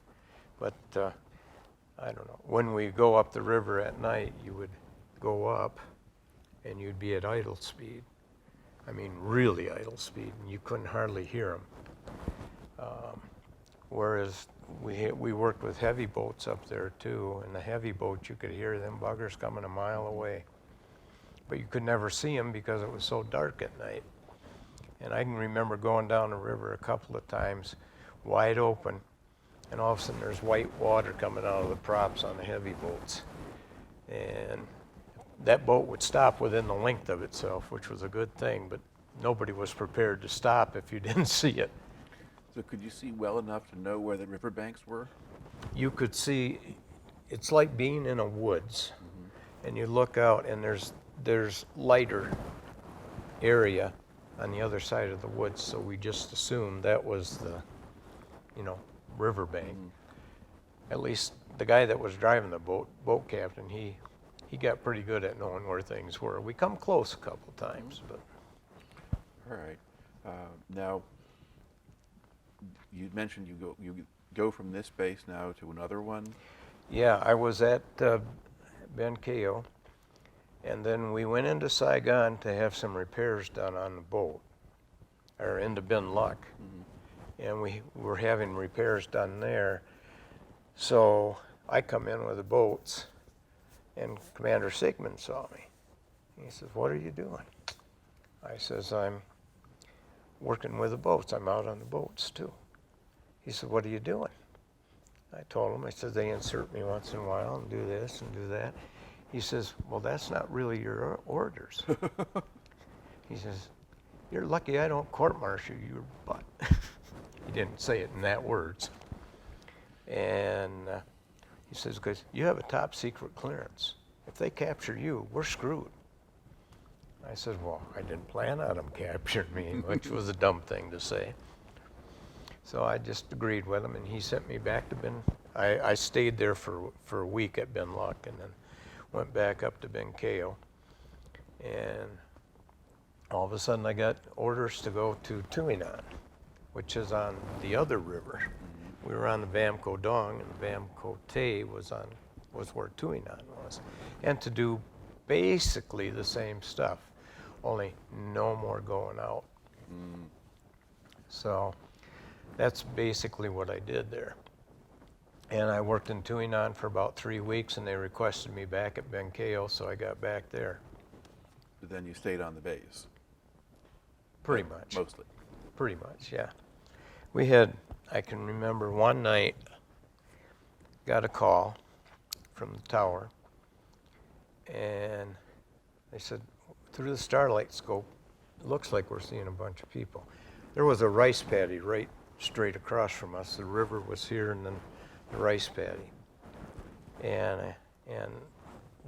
S2: But I don't know. When we go up the river at night, you would go up, and you'd be at idle speed. I mean, really idle speed, and you couldn't hardly hear them. Whereas we worked with heavy boats up there too, and the heavy boats you could hear them buggers coming a mile away. But you could never see them because it was so dark at night. And I can remember going down the river a couple of times, wide open, and all of a sudden there's white water coming out of the props on the heavy boats. And that boat would stop within the length of itself, which was a good thing, but nobody was prepared to stop if you didn't see it.
S1: So could you see well enough to know where the riverbanks were?
S2: You could see, it's like being in a woods, and you look out and there's lighter area on the other side of the woods, so we just assumed that was the, riverbank. At least the guy that was driving the boat captain, he got pretty good at knowing where things were. We come close a couple times, but.
S1: All right. Now, you mentioned you go from this base now to another one.
S2: Yeah, I was at Ben Keo, and then we went into Saigon to have some repairs done on the boat, or into Binh Luc. And we were having repairs done there. So I come in with the boats, and Commander Sigmund saw me. He says, "What are you doing?" I says, I'm working with the boats. I'm out on the boats too. He said, what are you doing? I told him, I said, they insert me once in a while and do this and do that. He says, well, that's not really your orders. He says, you're lucky I don't court-martial your butt. He didn't say it in that words. And he says, because you have a top secret clearance. If they capture you, we're screwed. I said, well, I didn't plan on them capturing me, which was a dumb thing to say. So I just agreed with him, and he sent me back to I stayed there for a week at Binh Luc, and then went back up to Ben Keo. And all of a sudden I got orders to go to Quy Nhon, which is on the other river. We were on the Vam Co Dong, and the Vam Co Tay was where Quy Nhon was. And to do basically the same stuff, only no more going out. So that's basically what I did there. And I worked in Quy Nhon for about 3 weeks, and they requested me back at Ben Keo, so I got back there.
S1: But then you stayed on the base.
S2: Pretty much.
S1: Mostly.
S2: Pretty much, yeah. We had, I can remember one night, got a call from the tower, and they said, through the starlight scope, it looks like we're seeing a bunch of people. There was a rice paddy right straight across from us. The river was here, and then the rice paddy. And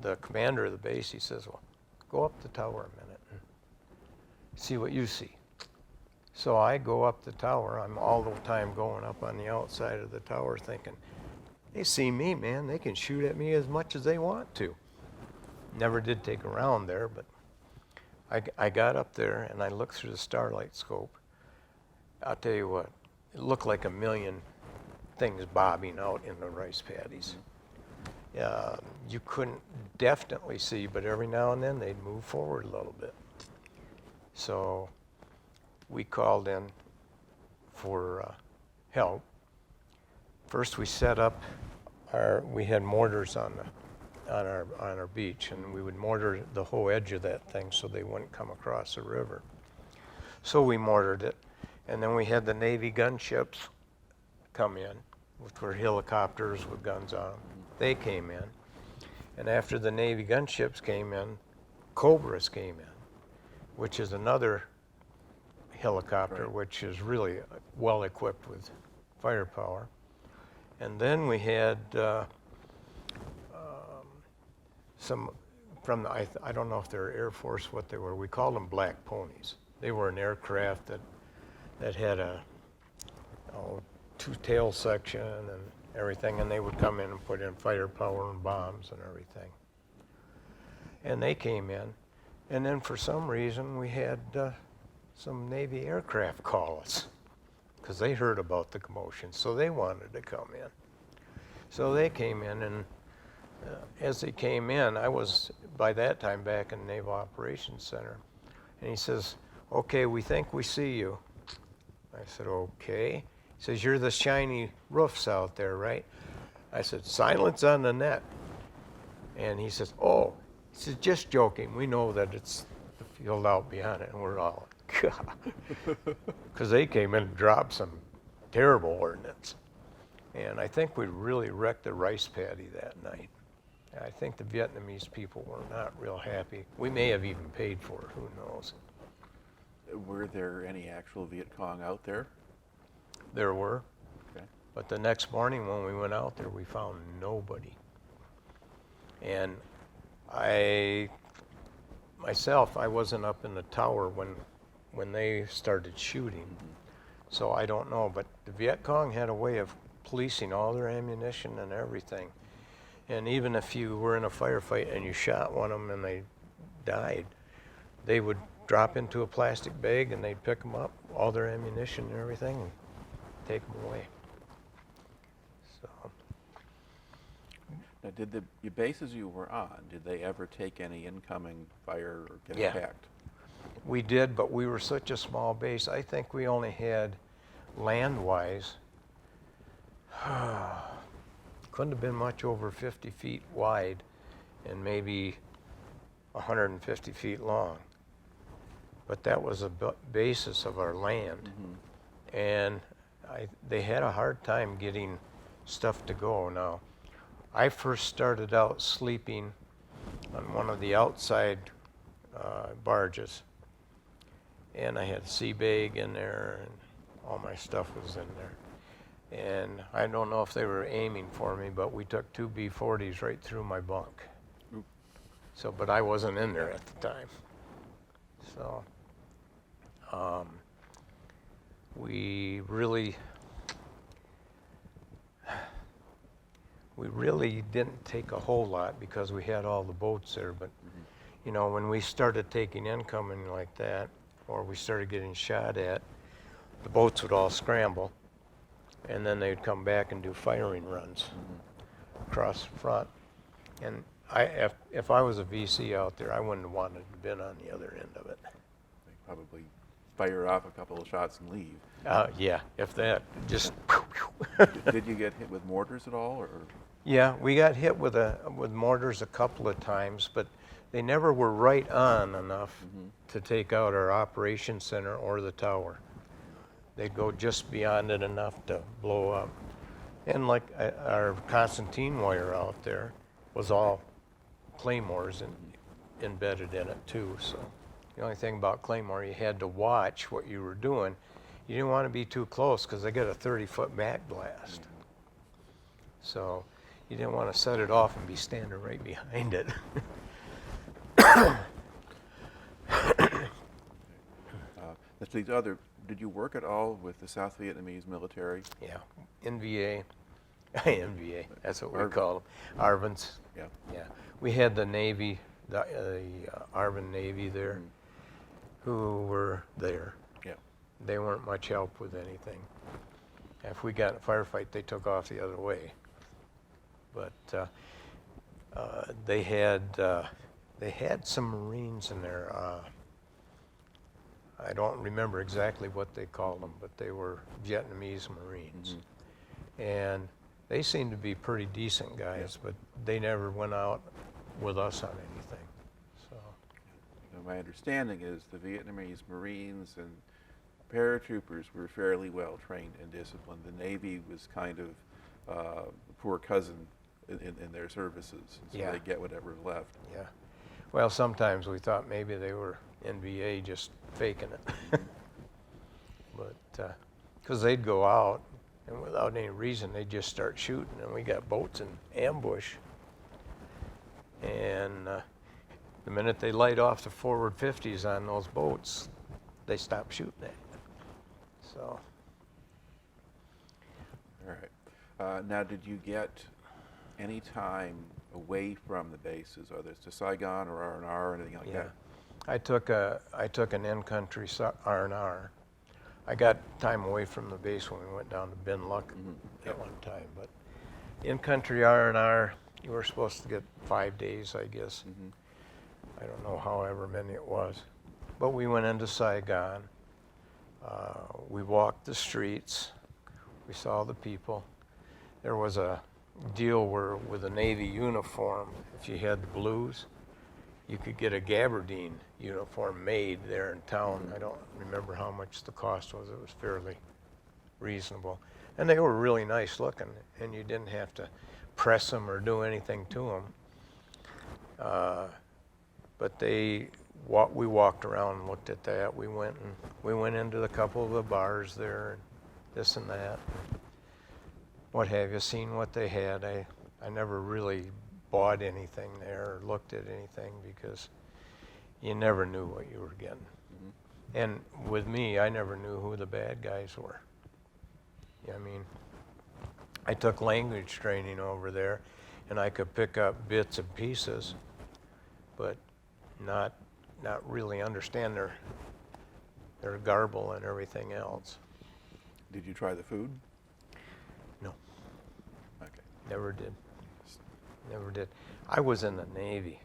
S2: the commander of the base, he says, well, go up the tower a minute and see what you see. So I go up the tower. I'm all the time going up on the outside of the tower thinking, they see me, man. They can shoot at me as much as they want to. Never did take a round there, but I got up there and I looked through the starlight scope. I'll tell you what, it looked like a million things bobbing out in the rice paddies. You couldn't definitely see, but every now and then they'd move forward a little bit. So we called in for help. First we set up we had mortars on our beach, and we would mortar the whole edge of that thing so they wouldn't come across the river. So we mortared it, and then we had the Navy gunships come in, which were helicopters with guns on them. They came in, and after the Navy gunships came in, Cobras came in, which is another helicopter, which is really well equipped with firepower. And then we had some from the, I don't know if they're Air Force, what they were. We called them Black Ponies. They were an aircraft that had a two-tail section and everything, and they would come in and put in firepower and bombs and everything. And they came in, and then for some reason we had some Navy aircraft call us because they heard about the commotion, so they wanted to come in. So they came in, and as they came in, I was by that time back in the Naval Operations Center, and he says, okay, we think we see you. I said, okay. He says, you're the shiny roofs out there, right? I said, silence on the net. And he says, oh, he says, just joking. We know that it's the field out beyond it. And we're all, God. Because they came in and dropped some terrible ordnance. And I think we really wrecked the rice paddy that night. I think the Vietnamese people were not real happy. We may have even paid for it, who knows.
S1: Were there any actual Viet Cong out there?
S2: There were.
S1: Okay.
S2: But the next morning when we went out there, we found nobody. And I wasn't up in the tower when they started shooting. So I don't know, but the Viet Cong had a way of policing all their ammunition and everything. And even if you were in a firefight and you shot one of them and they died, they would drop into a plastic bag and they'd pick them up, all their ammunition and everything, and take them away. So.
S1: Now, did the bases you were on, did they ever take any incoming fire or get
S2: Yeah.
S1: attacked?
S2: We did, but we were such a small base. I think we only had, land-wise, couldn't have been much over 50 feet wide and maybe 150 feet long. but that was the basis of our land. And they had a hard time getting stuff to go. Now, I first started out sleeping on one of the outside barges, and I had a sea bag in there, and all my stuff was in there. And I don't know if they were aiming for me, but we took 2 B-40s right through my bunk.
S1: Oop.
S2: So, but I wasn't in there at the time. So, we really didn't take a whole lot because we had all the boats there. But, you know, when we started taking incoming like that, or we started getting shot at, the boats would all scramble, and then they'd come back and do firing runs across the front. And if I was a VC out there, I wouldn't have wanted to have been on the other end of it.
S1: They probably fire off a couple of shots and leave.
S2: Yeah, if that, just.
S1: Did you get hit with mortars at all, or?
S2: Yeah, we got hit with mortars a couple of times, but they never were right on enough to take out our operations center or the tower. They'd go just beyond it enough to blow up. And like our Constantine wire out there was all claymores embedded in it too. So the only thing about claymore, you had to watch what you were doing. You didn't want to be too close because they got a 30-foot back blast. So you didn't want to set it off and be standing right behind it.
S1: These other, did you work at all with the South Vietnamese military?
S2: Yeah, NVA, NVA, that's what we call them, ARVNs.
S1: Yeah.
S2: Yeah, we had the Navy, the ARVN Navy there, who were there.
S1: Yeah.
S2: They weren't much help with anything. If we got in a firefight, they took off the other way. But they had some Marines in there. I don't remember exactly what they called them, but they were Vietnamese Marines. And they seemed to be pretty decent guys, but they never went out with us on anything. So
S1: My understanding is the Vietnamese Marines and paratroopers were fairly well trained and disciplined. The Navy was kind of a poor cousin in their services, so
S2: Yeah.
S1: they get whatever's left.
S2: yeah. Well, sometimes we thought maybe they were NVA just faking it. But, because they'd go out, and without any reason, they'd just start shooting, and we got boats in ambush. And the minute they light off the forward 50s on those boats, they stop shooting at it. So,
S1: All right. Now, did you get any time away from the bases, whether it's to Saigon or R&R or anything like
S2: yeah.
S1: that?
S2: I took an in-country R&R. I got time away from the base when we went down to Binh Luc at one time, but in-country R&R, you were supposed to get 5 days, I guess. I don't know however many it was. But we went into Saigon. We walked the streets. We saw the people. There was a deal where with a Navy uniform, if you had the blues, you could get a gabardine uniform made there in town. I don't remember how much the cost was. It was fairly reasonable. And they were really nice looking, and you didn't have to press them or do anything to them. But we walked around and looked at that. We went into a couple of the bars there, and this and that. What have you, seen what they had. I never really bought anything there or looked at anything because you never knew what you were getting. And with me, I never knew who the bad guys were. I mean, I took language training over there, and I could pick up bits and pieces, but not really understand their garble and everything else.
S1: Did you try the food?
S2: No.
S1: Okay.
S2: Never did. Never did. I was in the Navy.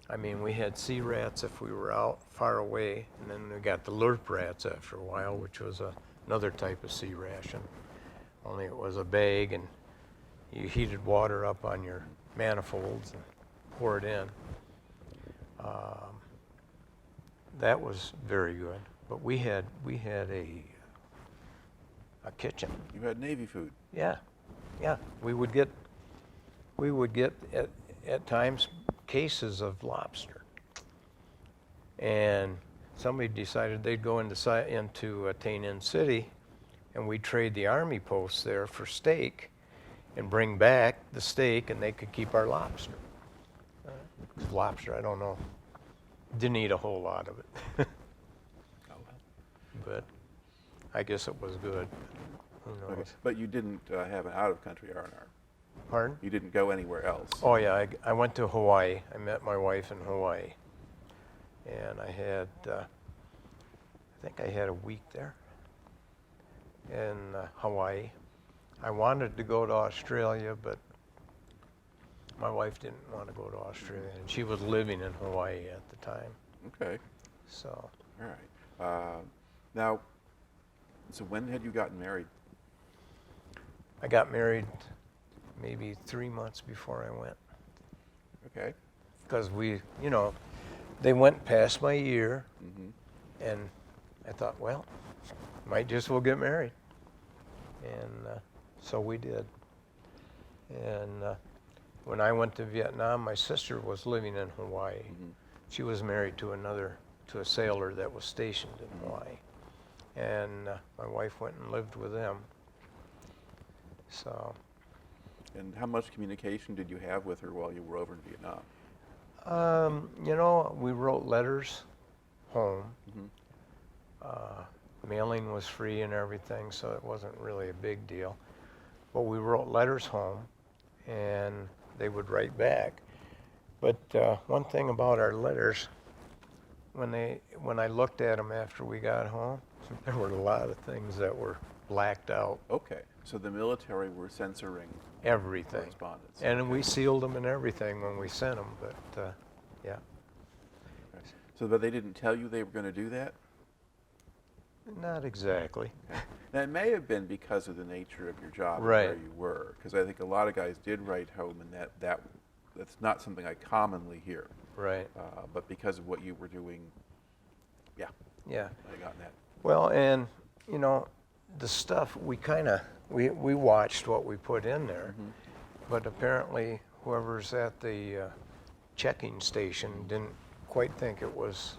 S2: I mean, we had sea rats if we were out far away, and then we got the lurp rats after a while, which was another type of sea ration. Only it was a bag, and you heated water up on your manifolds and pour it in. that was very good. But we had a kitchen.
S1: You had Navy food.
S2: Yeah, yeah. We would get at times cases of lobster, and somebody decided they'd go into Tainan City, and we'd trade the Army posts there for steak, and bring back the steak, and they could keep our lobster. Lobster, I don't know, didn't eat a whole lot of it,
S1: Oh, well.
S2: but I guess it was good. Who knows?
S1: Okay. But you didn't have an out-of-country R&R.
S2: Pardon?
S1: You didn't go anywhere else.
S2: Oh yeah, I went to Hawaii. I met my wife in Hawaii, and I had, I think I had a week there in Hawaii. I wanted to go to Australia, but my wife didn't want to go to Australia, and she was living in Hawaii at the time.
S1: Okay.
S2: So,
S1: All right. Now, so when had you gotten married?
S2: I got married maybe 3 months before I went,
S1: Okay.
S2: because they went past my year,
S1: Mm-hmm.
S2: and I thought, well, might just well get married. And so we did. And when I went to Vietnam, my sister was living in Hawaii.
S1: Mm-hmm.
S2: She was married to a sailor that was stationed in Hawaii. And my wife went and lived with them. So,
S1: And how much communication did you have with her while you were over in Vietnam?
S2: we wrote letters home.
S1: Mm-hmm.
S2: Mailing was free and everything, so it wasn't really a big deal. But we wrote letters home, and they would write back. But one thing about our letters, when I looked at them after we got home, there were a lot of things that were blacked out.
S1: Okay. So the military were censoring
S2: Everything.
S1: correspondence.
S2: And we sealed them and everything when we sent them, but yeah.
S1: Okay. So, but they didn't tell you they were going to do that?
S2: Not exactly.
S1: Okay. Now, it may have been because of the nature of your job and
S2: Right.
S1: where you were, because I think a lot of guys did write home, and that's not something I commonly hear.
S2: Right.
S1: But because of what you were doing, yeah,
S2: Yeah.
S1: I got that.
S2: Well, and the stuff we watched what we put in there,
S1: Mhm.
S2: but apparently whoever's at the checking station didn't quite think it was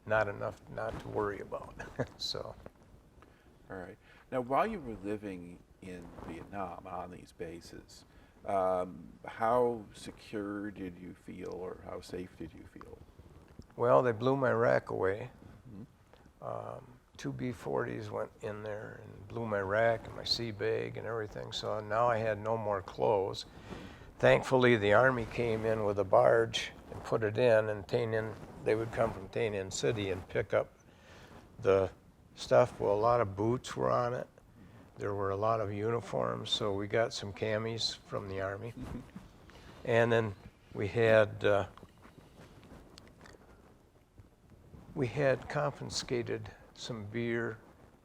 S2: not enough not to worry about. So,
S1: All right. Now, while you were living in Vietnam on these bases, how secure did you feel, or how safe did you feel?
S2: well, they blew my rack away.
S1: Mhm.
S2: 2 B-40s went in there and blew my rack and my sea bag and everything. So now I had no more clothes. Thankfully, the Army came in with a barge and put it in, and they would come from Tainan City and pick up the stuff. Well, a lot of boots were on it. There were a lot of uniforms, so we got some camis from the Army. And then we had confiscated some beer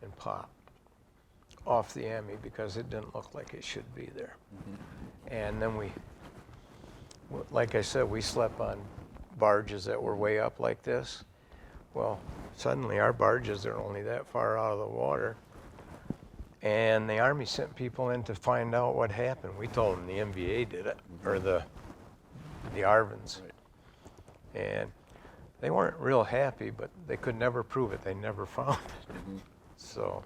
S2: and pop off the Army because it didn't look like it should be there.
S1: Mhm.
S2: And then like I said, we slept on barges that were way up like this. Well, suddenly our barges are only that far out of the water. And the Army sent people in to find out what happened. We told them the MVA did it, or the Arvins.
S1: Right.
S2: And they weren't real happy, but they could never prove it. They never found it.
S1: Mhm.
S2: So,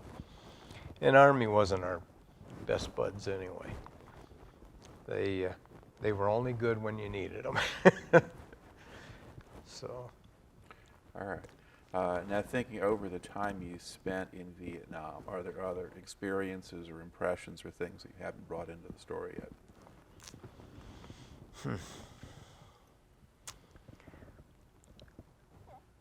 S2: and Army wasn't our best buds anyway. They were only good when you needed them. So,
S1: All right. Now, thinking over the time you spent in Vietnam, are there other experiences or impressions or things that you haven't brought into the story yet?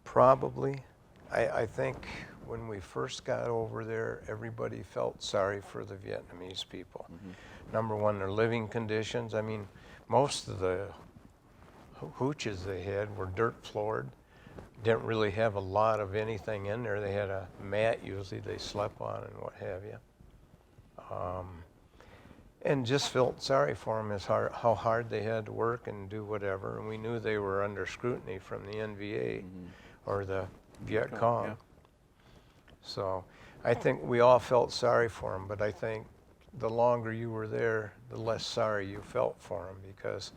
S2: probably, I think when we first got over there, everybody felt sorry for the Vietnamese people.
S1: Mhm.
S2: Number one, their living conditions. I mean, most of the hooches they had were dirt floored. Didn't really have a lot of anything in there. They had a mat usually they slept on and what have you. And just felt sorry for them how hard they had to work and do whatever. And we knew they were under scrutiny from the NVA.
S1: Mhm.
S2: or the Viet
S1: Cong,
S2: Cong.
S1: yeah.
S2: So I think we all felt sorry for them, but I think the longer you were there, the less sorry you felt for them, because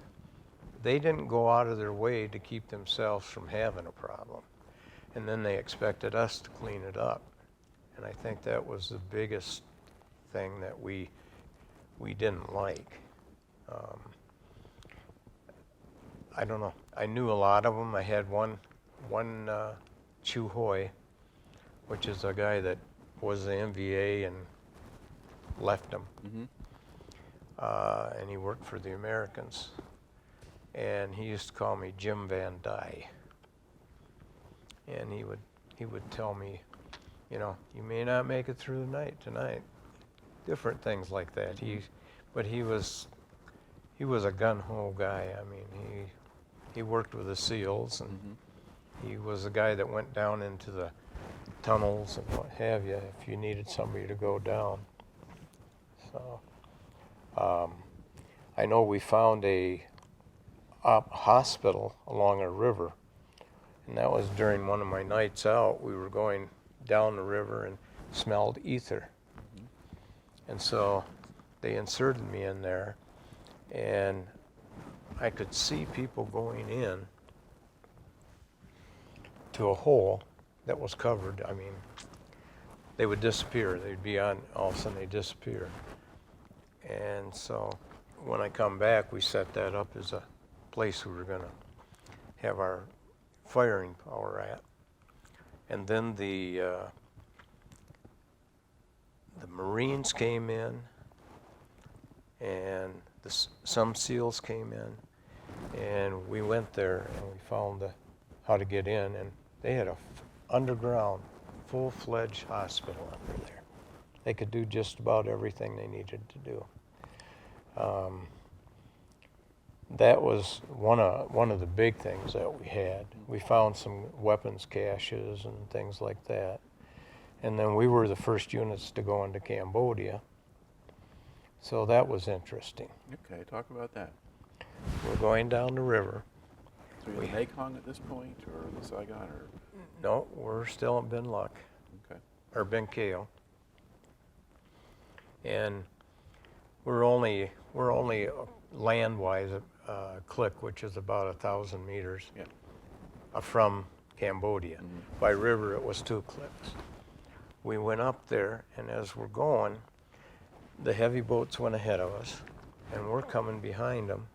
S2: they didn't go out of their way to keep themselves from having a problem. And then they expected us to clean it up. And I think that was the biggest thing that we didn't like. I don't know. I knew a lot of them. I had one Chu Hoi, which is a guy that was the MVA and left them. And he worked for the Americans. And he used to call me Jim Van Dyke. And he would tell me, you know, you may not make it through the night tonight. Different things like that. But he was a gun-ho guy. I mean, he worked with the SEALs, and he was the guy that went down into the tunnels and what have you if you needed somebody to go down. So I know we found a hospital along a river, and that was during one of my nights out. We were going down the river and smelled ether. And so they inserted me in there, and I could see people going in to a hole that was covered. I mean, they would disappear. They'd be on, all of a sudden they'd disappear. And so when I come back, we set that up as a place we were going to have our firing power at. And then the Marines came in, and some SEALs came in, and we went there and we found how to get in, and they had a underground, full-fledged hospital under there. They could do just about everything they needed to do. That was one of the big things that we had. We found some weapons caches and things like that. And then we were the first units to go into Cambodia. So that was interesting.
S1: Okay, talk about that.
S2: We're going down the river.
S1: So you're in the Mekong at this point, or the Saigon, or?
S2: No, we're still in Binh Luc,
S1: Okay.
S2: or Ben Keo. And we're only land-wise click, which is about 1,000 meters from Cambodia. By river, it was 2 clicks. We went up there, and as we're going, the heavy boats went ahead of us, and we're coming behind them,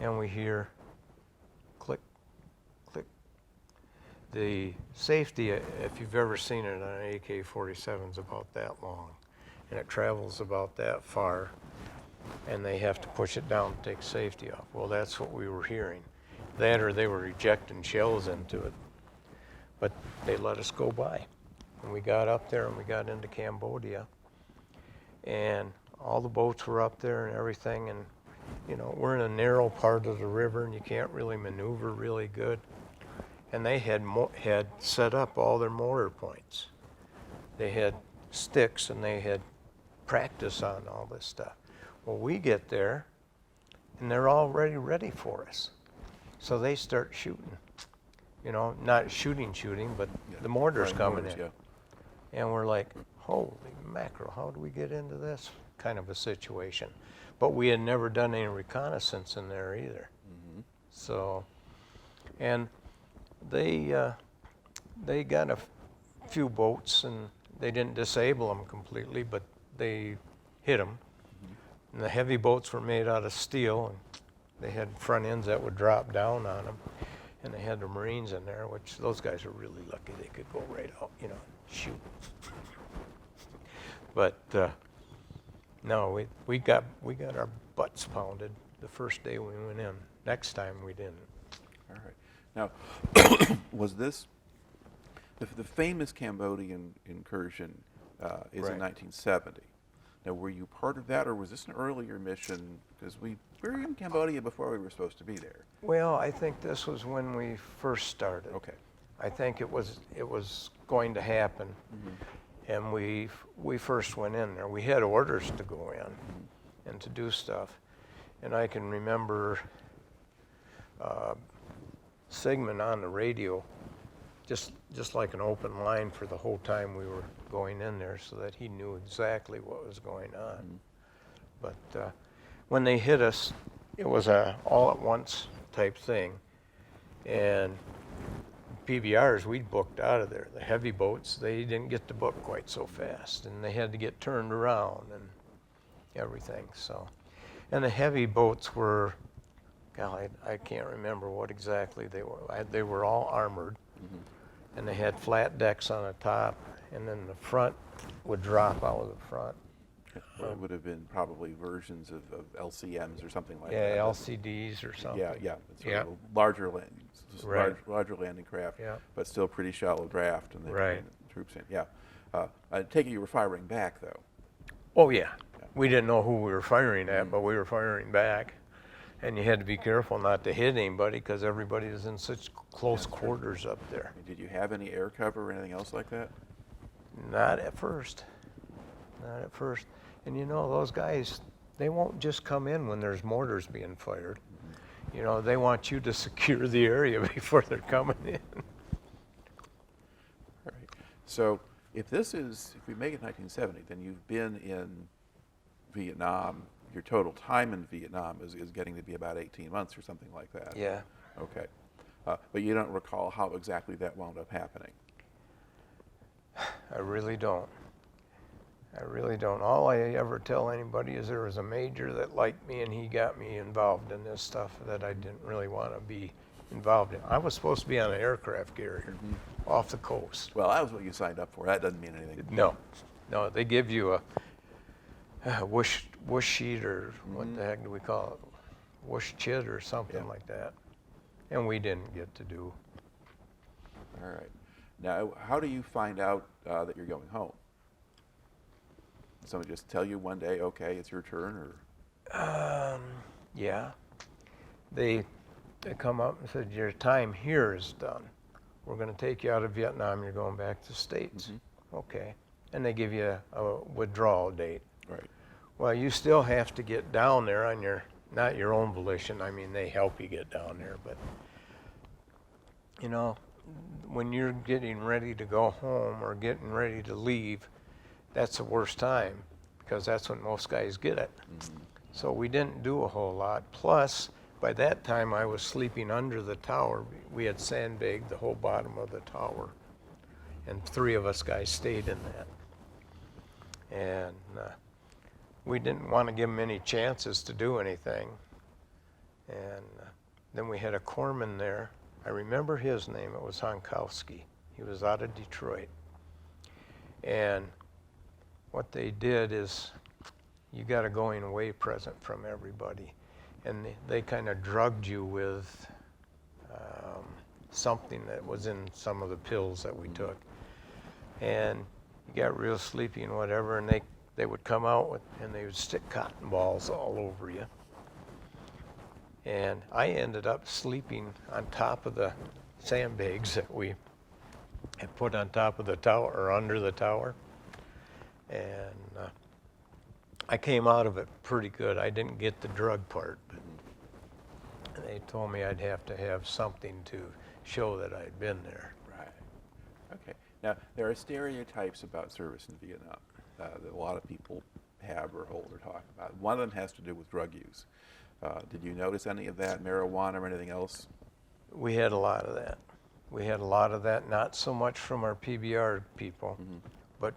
S2: and we hear click, click. The safety, if you've ever seen it on an AK-47, is about that long, and it travels about that far, and they have to push it down to take safety off. Well, that's what we were hearing. That, or they were ejecting shells into it, but they let us go by. And we got up there and we got into Cambodia, and all the boats were up there and everything, and you know, we're in a narrow part of the river and you can't really maneuver really good. And they had set up all their mortar points. They had sticks and they had practice on all this stuff. Well, we get there and they're already ready for us. So they start shooting. You know, not shooting, but the mortar's coming in. And we're like, holy mackerel, how do we get into this kind of a situation? But we had never done any reconnaissance in there either. So, and they got a few boats, and they didn't disable them completely, but they hit them. And the heavy boats were made out of steel, and they had front ends that would drop down on them. And they had the Marines in there, which those guys were really lucky. They could go right out, you know, shoot. But no, we got our butts pounded the first day we went in. Next time we didn't.
S1: All right. Now, was this the famous Cambodian incursion is in 1970? Now, were you part of that, or was this an earlier mission? Because we were in Cambodia before we were supposed to be there.
S2: Well, I think this was when we first started.
S1: Okay.
S2: I think it was going to happen, and we first went in there. We had orders to go in and to do stuff, and I can remember Sigmund on the radio just like an open line for the whole time we were going in there, so that he knew exactly what was going on. But when they hit us, it was a all-at-once type thing, and PBRs, we booked out of there. The heavy boats, they didn't get to book quite so fast, and they had to get turned around and everything. So, and the heavy boats were, golly, I can't remember what exactly they were. They were all armored, and they had flat decks on the top, and then the front would drop out of the front.
S1: Well, it would have been probably versions of LCMs or something like
S2: Yeah,
S1: that.
S2: LCDs or something.
S1: Yeah. It's sort
S2: Yeah.
S1: of a larger
S2: Right.
S1: larger landing craft,
S2: Yeah.
S1: but still pretty shallow draft, and they
S2: Right.
S1: bring the troops in. Yeah. I take it you were firing back though.
S2: Oh yeah. We didn't know who we were firing at, but we were firing back. And you had to be careful not to hit anybody because everybody is in such close quarters up there.
S1: Did you have any air cover or anything else like that?
S2: Not at first. Not at first. And you know, those guys, they won't just come in when there's mortars being fired. You know, they want you to secure the area before they're coming in.
S1: All right. So if we make it 1970, then you've been in Vietnam. Your total time in Vietnam is getting to be about 18 months or something like that.
S2: Yeah.
S1: Okay. But you don't recall how exactly that wound up happening?
S2: I really don't. I really don't. All I ever tell anybody is there was a major that liked me and he got me involved in this stuff that I didn't really want to be involved in. I was supposed to be on an aircraft carrier off the coast.
S1: Well, that was what you signed up for. That doesn't mean anything.
S2: No, they give you a whoosh sheet, or what the heck do we call it? Whoosh chit or something like that. And we didn't get to do.
S1: All right. Now, how do you find out that you're going home? Somebody just tell you one day, okay, it's your turn, or?
S2: Yeah. They come up and said, your time here is done. We're going to take you out of Vietnam. You're going back to the States. Okay. And they give you a withdrawal date.
S1: Right.
S2: Well, you still have to get down there on not your own volition. I mean, they help you get down there, but you know, when you're getting ready to go home or getting ready to leave, that's the worst time, because that's when most guys get it. So we didn't do a whole lot. Plus, by that time, I was sleeping under the tower. We had sandbagged the whole bottom of the tower, and 3 of us guys stayed in that. And we didn't want to give them any chances to do anything. And then we had a corpsman there. I remember his name. It was Hankowski. He was out of Detroit. And what they did is, you got a going away present from everybody. And they kind of drugged you with something that was in some of the pills that we took. And you got real sleepy and whatever, and they would come out and they would stick cotton balls all over you. And I ended up sleeping on top of the sandbags that we had put on top of the tower, or under the tower. And I came out of it pretty good. I didn't get the drug part, but they told me I'd have to have something to show that I'd been there.
S1: Right. Okay. Now, there are stereotypes about service in Vietnam that a lot of people have or hold or talk about. One of them has to do with drug use. Did you notice any of that, marijuana or anything else?
S2: We had a lot of that. We had a lot of that, not so much from our PBR people, but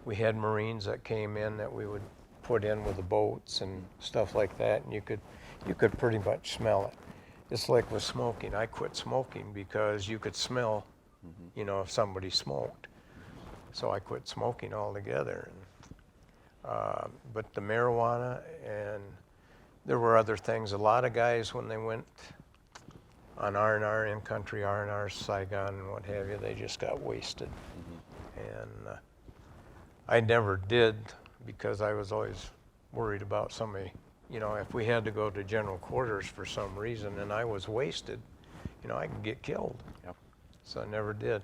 S2: we had Marines that came in that we would put in with the boats and stuff like that, and you could pretty much smell it. It's like with smoking. I quit smoking because you could smell, you know, if somebody smoked. So I quit smoking altogether. And, but the marijuana, and there were other things. A lot of guys, when they went on R&R, in-country R&R, Saigon and what have you, they just got wasted. And I never did, because I was always worried about somebody, you know, if we had to go to general quarters for some reason and I was wasted, you know, I could get killed.
S1: Yep.
S2: So I never did.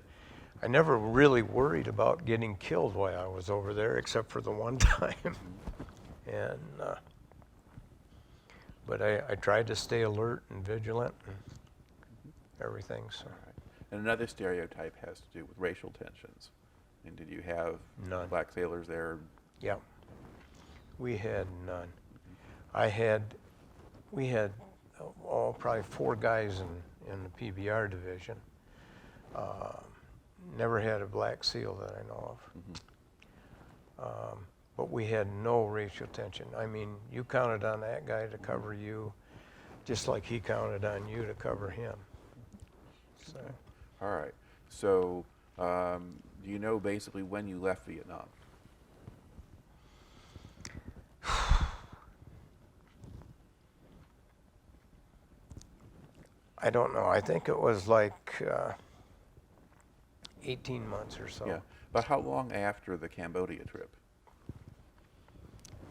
S2: I never really worried about getting killed while I was over there, except for the one time. And but I tried to stay alert and vigilant and everything. So.
S1: All right. And another stereotype has to do with racial tensions. And did you have
S2: None.
S1: black sailors there?
S2: Yeah. We had none. We had probably 4 guys in the PBR division. Never had a black SEAL that I know of. But we had no racial tension. I mean, you counted on that guy to cover you, just like he counted on you to cover him. So.
S1: Okay. All right. So, do you know basically when you left Vietnam?
S2: I don't know. I think it was like 18 months or so.
S1: Yeah. But how long after the Cambodia trip?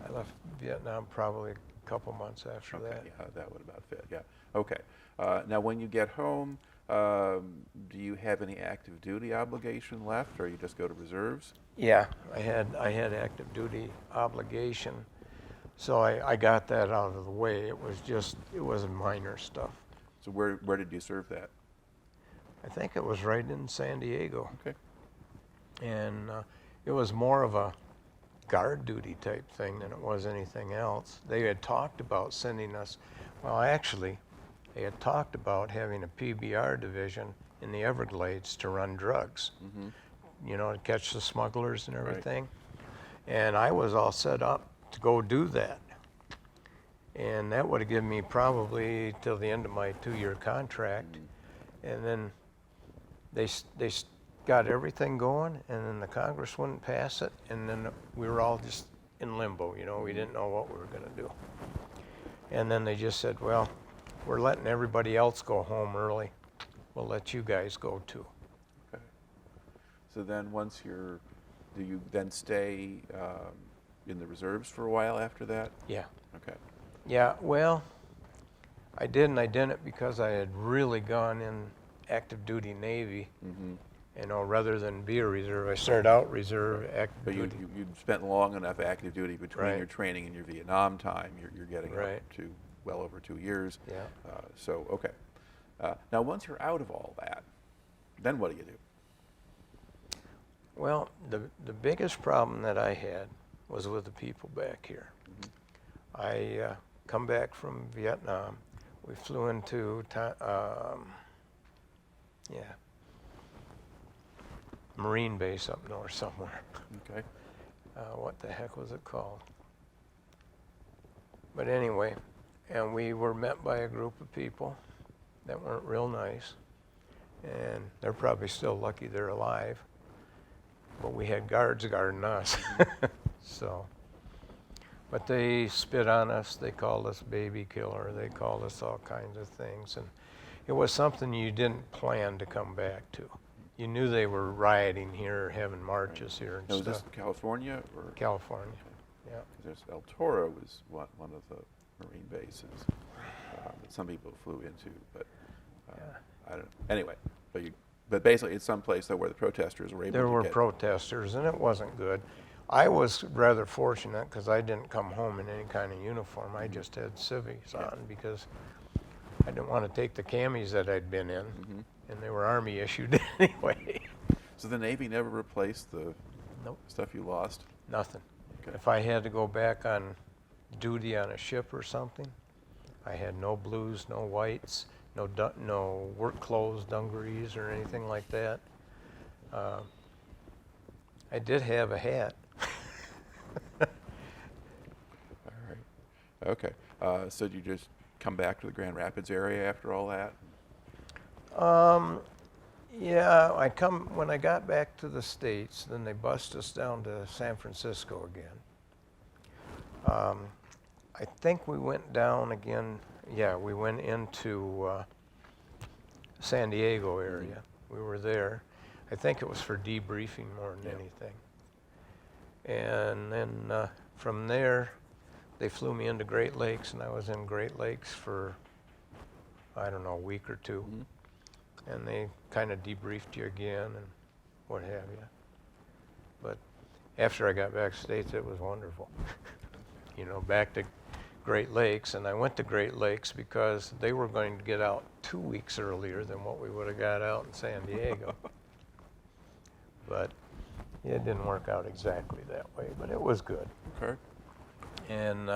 S2: I left Vietnam probably a couple months after
S1: Okay,
S2: that.
S1: yeah, that would about fit, yeah. Okay. Now, when you get home, do you have any active duty obligation left, or you just go to reserves?
S2: Yeah, I had active duty obligation, so I got that out of the way. It was minor stuff.
S1: So where did you serve that?
S2: I think it was right in San Diego.
S1: Okay.
S2: And it was more of a guard duty type thing than it was anything else. They had talked about sending us, well, actually, they had talked about having a PBR division in the Everglades to run drugs, you know, to catch the smugglers and everything. Right. And I was all set up to go do that. And that would have given me probably till the end of my 2-year contract. And then they got everything going, and then the Congress wouldn't pass it, and then we were all just in limbo, you know, we didn't know what we were going to do. And then they just said, well, we're letting everybody else go home early. We'll let you guys go too.
S1: Okay. So then do you then stay in the reserves for a while after that?
S2: Yeah.
S1: Okay.
S2: Yeah, well, I didn't because I had really gone in active duty Navy. You know, rather than be a reserve, I started out reserve, active duty.
S1: But you'd spent long enough active duty between your training and your Vietnam time. You're getting up to well over 2 years.
S2: Yeah.
S1: So, okay. Now, once you're out of all that, then what do you do?
S2: Well, the biggest problem that I had was with the people back here. I come back from Vietnam. We flew into Marine base up north somewhere.
S1: Okay.
S2: What the heck was it called? But anyway, and we were met by a group of people that weren't real nice, and they're probably still lucky they're alive, but we had guards guarding us. So, but they spit on us, they called us baby killer, they called us all kinds of things, and it was something you didn't plan to come back to. You knew they were rioting here, having marches here and
S1: now,
S2: stuff.
S1: was this California or?
S2: California, yeah.
S1: There's El Toro was one of the Marine bases that some people flew into, but I don't know. Anyway, but basically it's someplace though where the protesters were able to
S2: There were
S1: get.
S2: protesters, and it wasn't good. I was rather fortunate because I didn't come home in any kind of uniform. I just had civics on because I didn't want to take the camis that I'd been in, and they were Army issued anyway.
S1: So the Navy never replaced the stuff you lost?
S2: Nothing.
S1: Okay.
S2: If I had to go back on duty on a ship or something, I had no blues, no whites, no work clothes, dungarees, or anything like that. I did have a hat.
S1: All right. Okay. So did you just come back to the Grand Rapids area after all that?
S2: Yeah, when I got back to the States, then they bussed us down to San Francisco again. I think we went down again, we went into San Diego area. We were there. I think it was for debriefing more than anything. And then from there, they flew me into Great Lakes, and I was in Great Lakes for, I don't know, a week or two. And they kind of debriefed you again and what have you. But after I got back to the States, it was wonderful. You know, back to Great Lakes, and I went to Great Lakes because they were going to get out 2 weeks earlier than what we would have got out in San Diego. But it didn't work out exactly that way, but it was good.
S1: Okay.
S2: And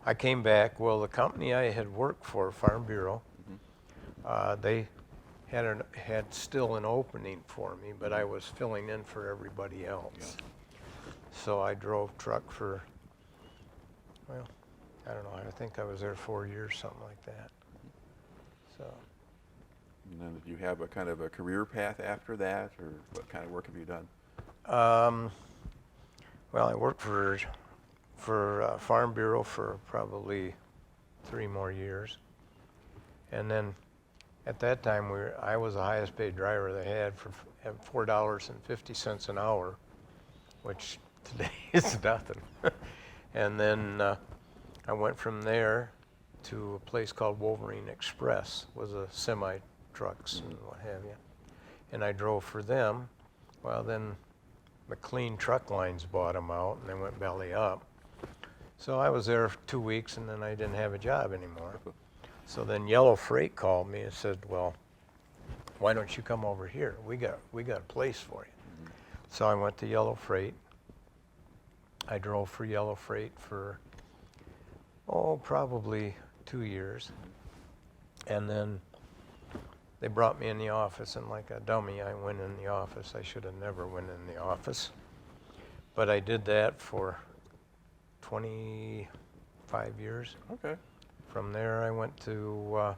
S2: I came back. Well, the company I had worked for, Farm Bureau, they had still an opening for me, but I was filling in for everybody else.
S1: Yeah.
S2: So I drove truck for, well, I don't know, I think I was there 4 years, something like that. So.
S1: And then did you have a kind of a career path after that, or what kind of work have you done?
S2: Well, I worked for Farm Bureau for probably 3 more years. And then at that time, I was the highest paid driver they had for $4.50 an hour, which today is nothing. And then I went from there to a place called Wolverine Express, was a semi-trucks and what have you. And I drove for them. Well, then McLean Truck Lines bought them out, and they went belly up. So I was there for 2 weeks, and then I didn't have a job anymore. So then Yellow Freight called me and said, well, why don't you come over here? We got a place for you. So I went to Yellow Freight. I drove for Yellow Freight for, probably 2 years. And then they brought me in the office, and like a dummy, I went in the office. I should have never went in the office. But I did that for 25 years.
S1: Okay.
S2: From there, I went to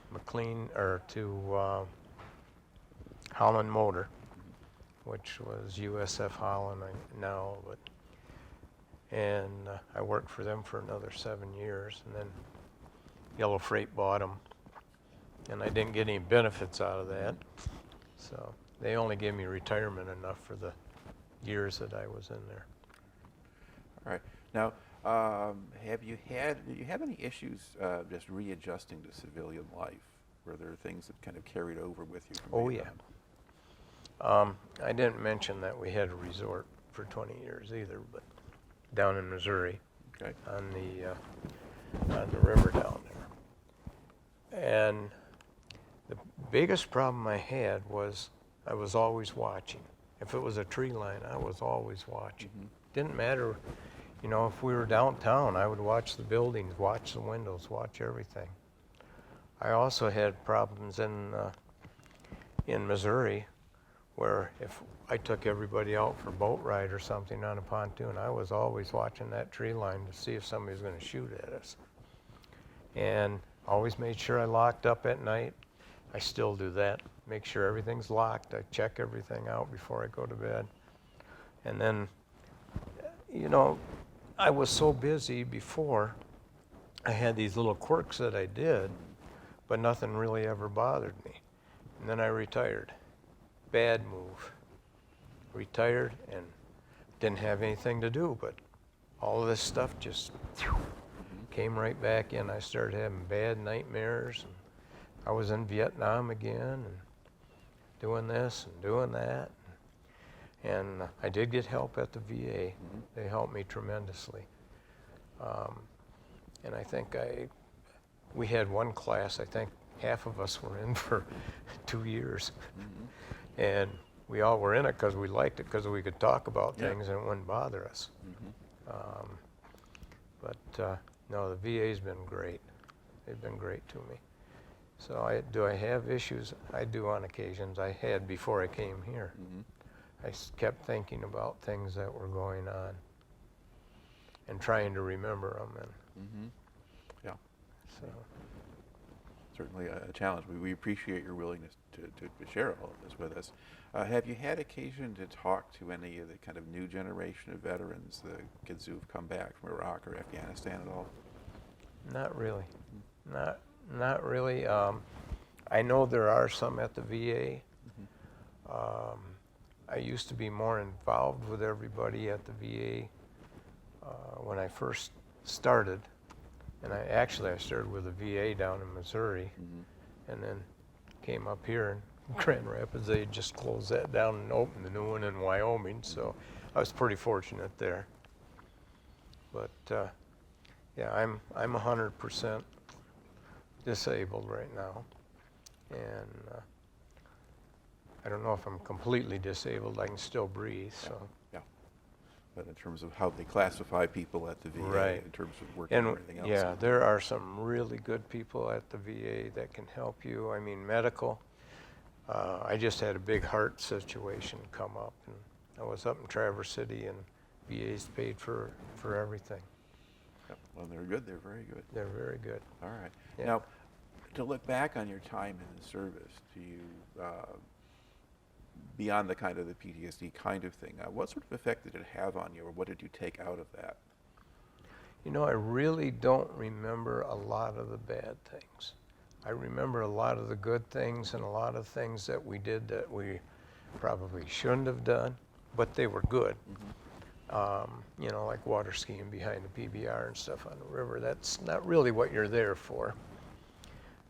S2: Holland Motor, which was USF Holland now, and I worked for them for another 7 years, and then Yellow Freight bought them, and I didn't get any benefits out of that, so they only gave me retirement enough for the years that I was in there.
S1: All right. Now, did you have any issues just readjusting to civilian life? Were there things that kind of carried over with you from Vietnam?
S2: Yeah. I didn't mention that we had a resort for 20 years either, but down in Missouri,
S1: Okay.
S2: on the river down there. And the biggest problem I had was I was always watching. If it was a tree line, I was always watching. Didn't matter, you know, if we were downtown, I would watch the buildings, watch the windows, watch everything. I also had problems in Missouri, where if I took everybody out for a boat ride or something on a pontoon, I was always watching that tree line to see if somebody was going to shoot at us. And always made sure I locked up at night. I still do that. Make sure everything's locked. I check everything out before I go to bed. And then, you know, I was so busy before, I had these little quirks that I did, but nothing really ever bothered me. And then I retired. Bad move. Retired and didn't have anything to do, but all of this stuff just came right back in. I started having bad nightmares. And I was in Vietnam again and doing this and doing that. And I did get help at the VA. They helped me tremendously. And I think we had one class, I think half of us were in for 2 years. And we all were in it because we liked it, because we could talk about things and it wouldn't bother us. No, the VA's been great. They've been great to me. So do I have issues? I do on occasions. I had before I came here. I kept thinking about things that were going on and trying to remember them. And
S1: Yeah.
S2: so.
S1: Certainly a challenge. We appreciate your willingness to share all of this with us. Have you had occasion to talk to any of the kind of new generation of veterans, the kids who have come back from Iraq or Afghanistan at all?
S2: Not really. Not really. I know there are some at the VA. I used to be more involved with everybody at the VA when I first started. And I started with the VA down in Missouri, and then came up here in Grand Rapids. They just closed that down and opened the new one in Wyoming, so I was pretty fortunate there. But Yeah, I'm 100% disabled right now, and I don't know if I'm completely disabled. I can still breathe. So.
S1: Yeah. But in terms of how they classify people at the VA,
S2: Right.
S1: in terms of working
S2: And
S1: or anything else.
S2: yeah, there are some really good people at the VA that can help you. I mean, medical. I just had a big heart situation come up, and I was up in Traverse City, and VA's paid for everything.
S1: Yep. Well, they're good. They're very good.
S2: They're very good.
S1: All right.
S2: Yeah.
S1: Now, to look back on your time in the service, do you, beyond the kind of the PTSD kind of thing, what sort of effect did it have on you, or what did you take out of that?
S2: You know, I really don't remember a lot of the bad things. I remember a lot of the good things and a lot of things that we did that we probably shouldn't have done, but they were good. You know, like water skiing behind the PBR and stuff on the river. That's not really what you're there for.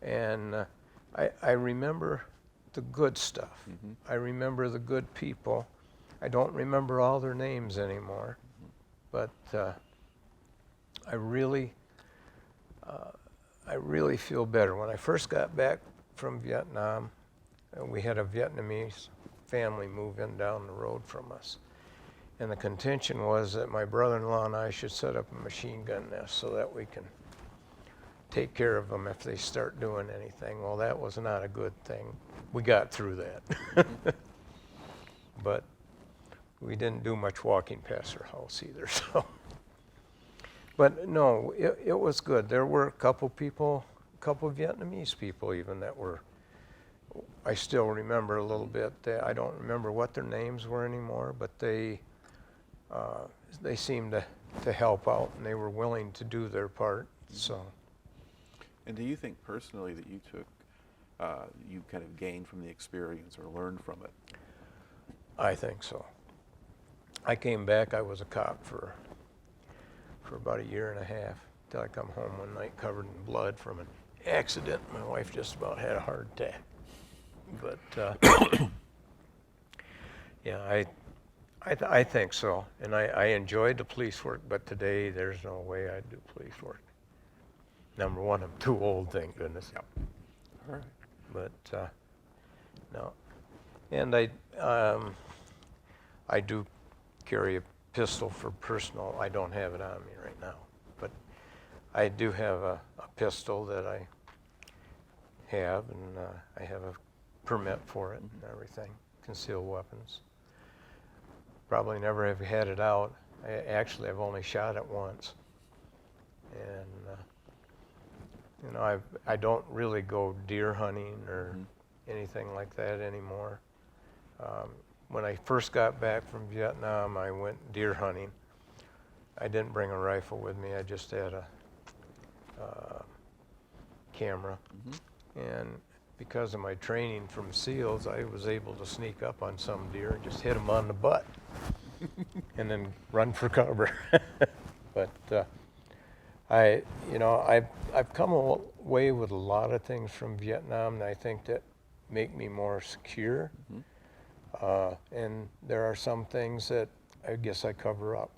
S2: And I remember the good stuff. I remember the good people. I don't remember all their names anymore, but I really feel better. When I first got back from Vietnam, we had a Vietnamese family move in down the road from us. And the contention was that my brother-in-law and I should set up a machine gun nest so that we can take care of them if they start doing anything. Well, that was not a good thing. We got through that. But we didn't do much walking past their house either, so. But no, it was good. There were a couple people, a couple of Vietnamese people even that were, I still remember a little bit. I don't remember what their names were anymore, but they seemed to help out, and they were willing to do their part, so.
S1: And do you think personally that you took, you kind of gained from the experience or learned from it?
S2: I think so. I came back, I was a cop for about a year and a half, till I come home one night covered in blood from an accident. My wife just about had a heart attack. But yeah, I think so. And I enjoyed the police work, but today there's no way I'd do police work. Number one, I'm too old, thank goodness.
S1: Yep. All right.
S2: But no. And I do carry a pistol for personal. I don't have it on me right now, but I do have a pistol that I have, and I have a permit for it and everything, concealed weapons. Probably never have had it out. I've only shot it once. And you know, I don't really go deer hunting or anything like that anymore. When I first got back from Vietnam, I went deer hunting. I didn't bring a rifle with me. I just had a camera. And because of my training from SEALs, I was able to sneak up on some deer and just hit them on the butt and then run for cover. But I've come away with a lot of things from Vietnam, and I think that make me more secure. And there are some things that I guess I cover up.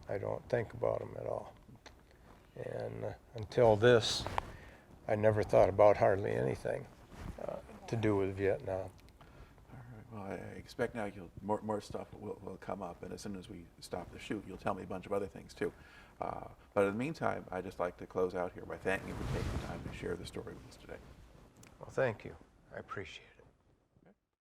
S2: I don't think about them at all. And until this, I never thought about hardly anything to do with Vietnam.
S1: All right. Well, I expect now more stuff will come up, and as soon as we stop the shoot, you'll tell me a bunch of other things too. But in the meantime, I'd just like to close out here by thanking you for taking the time to share the story with us today.
S2: Well, thank you. I appreciate it.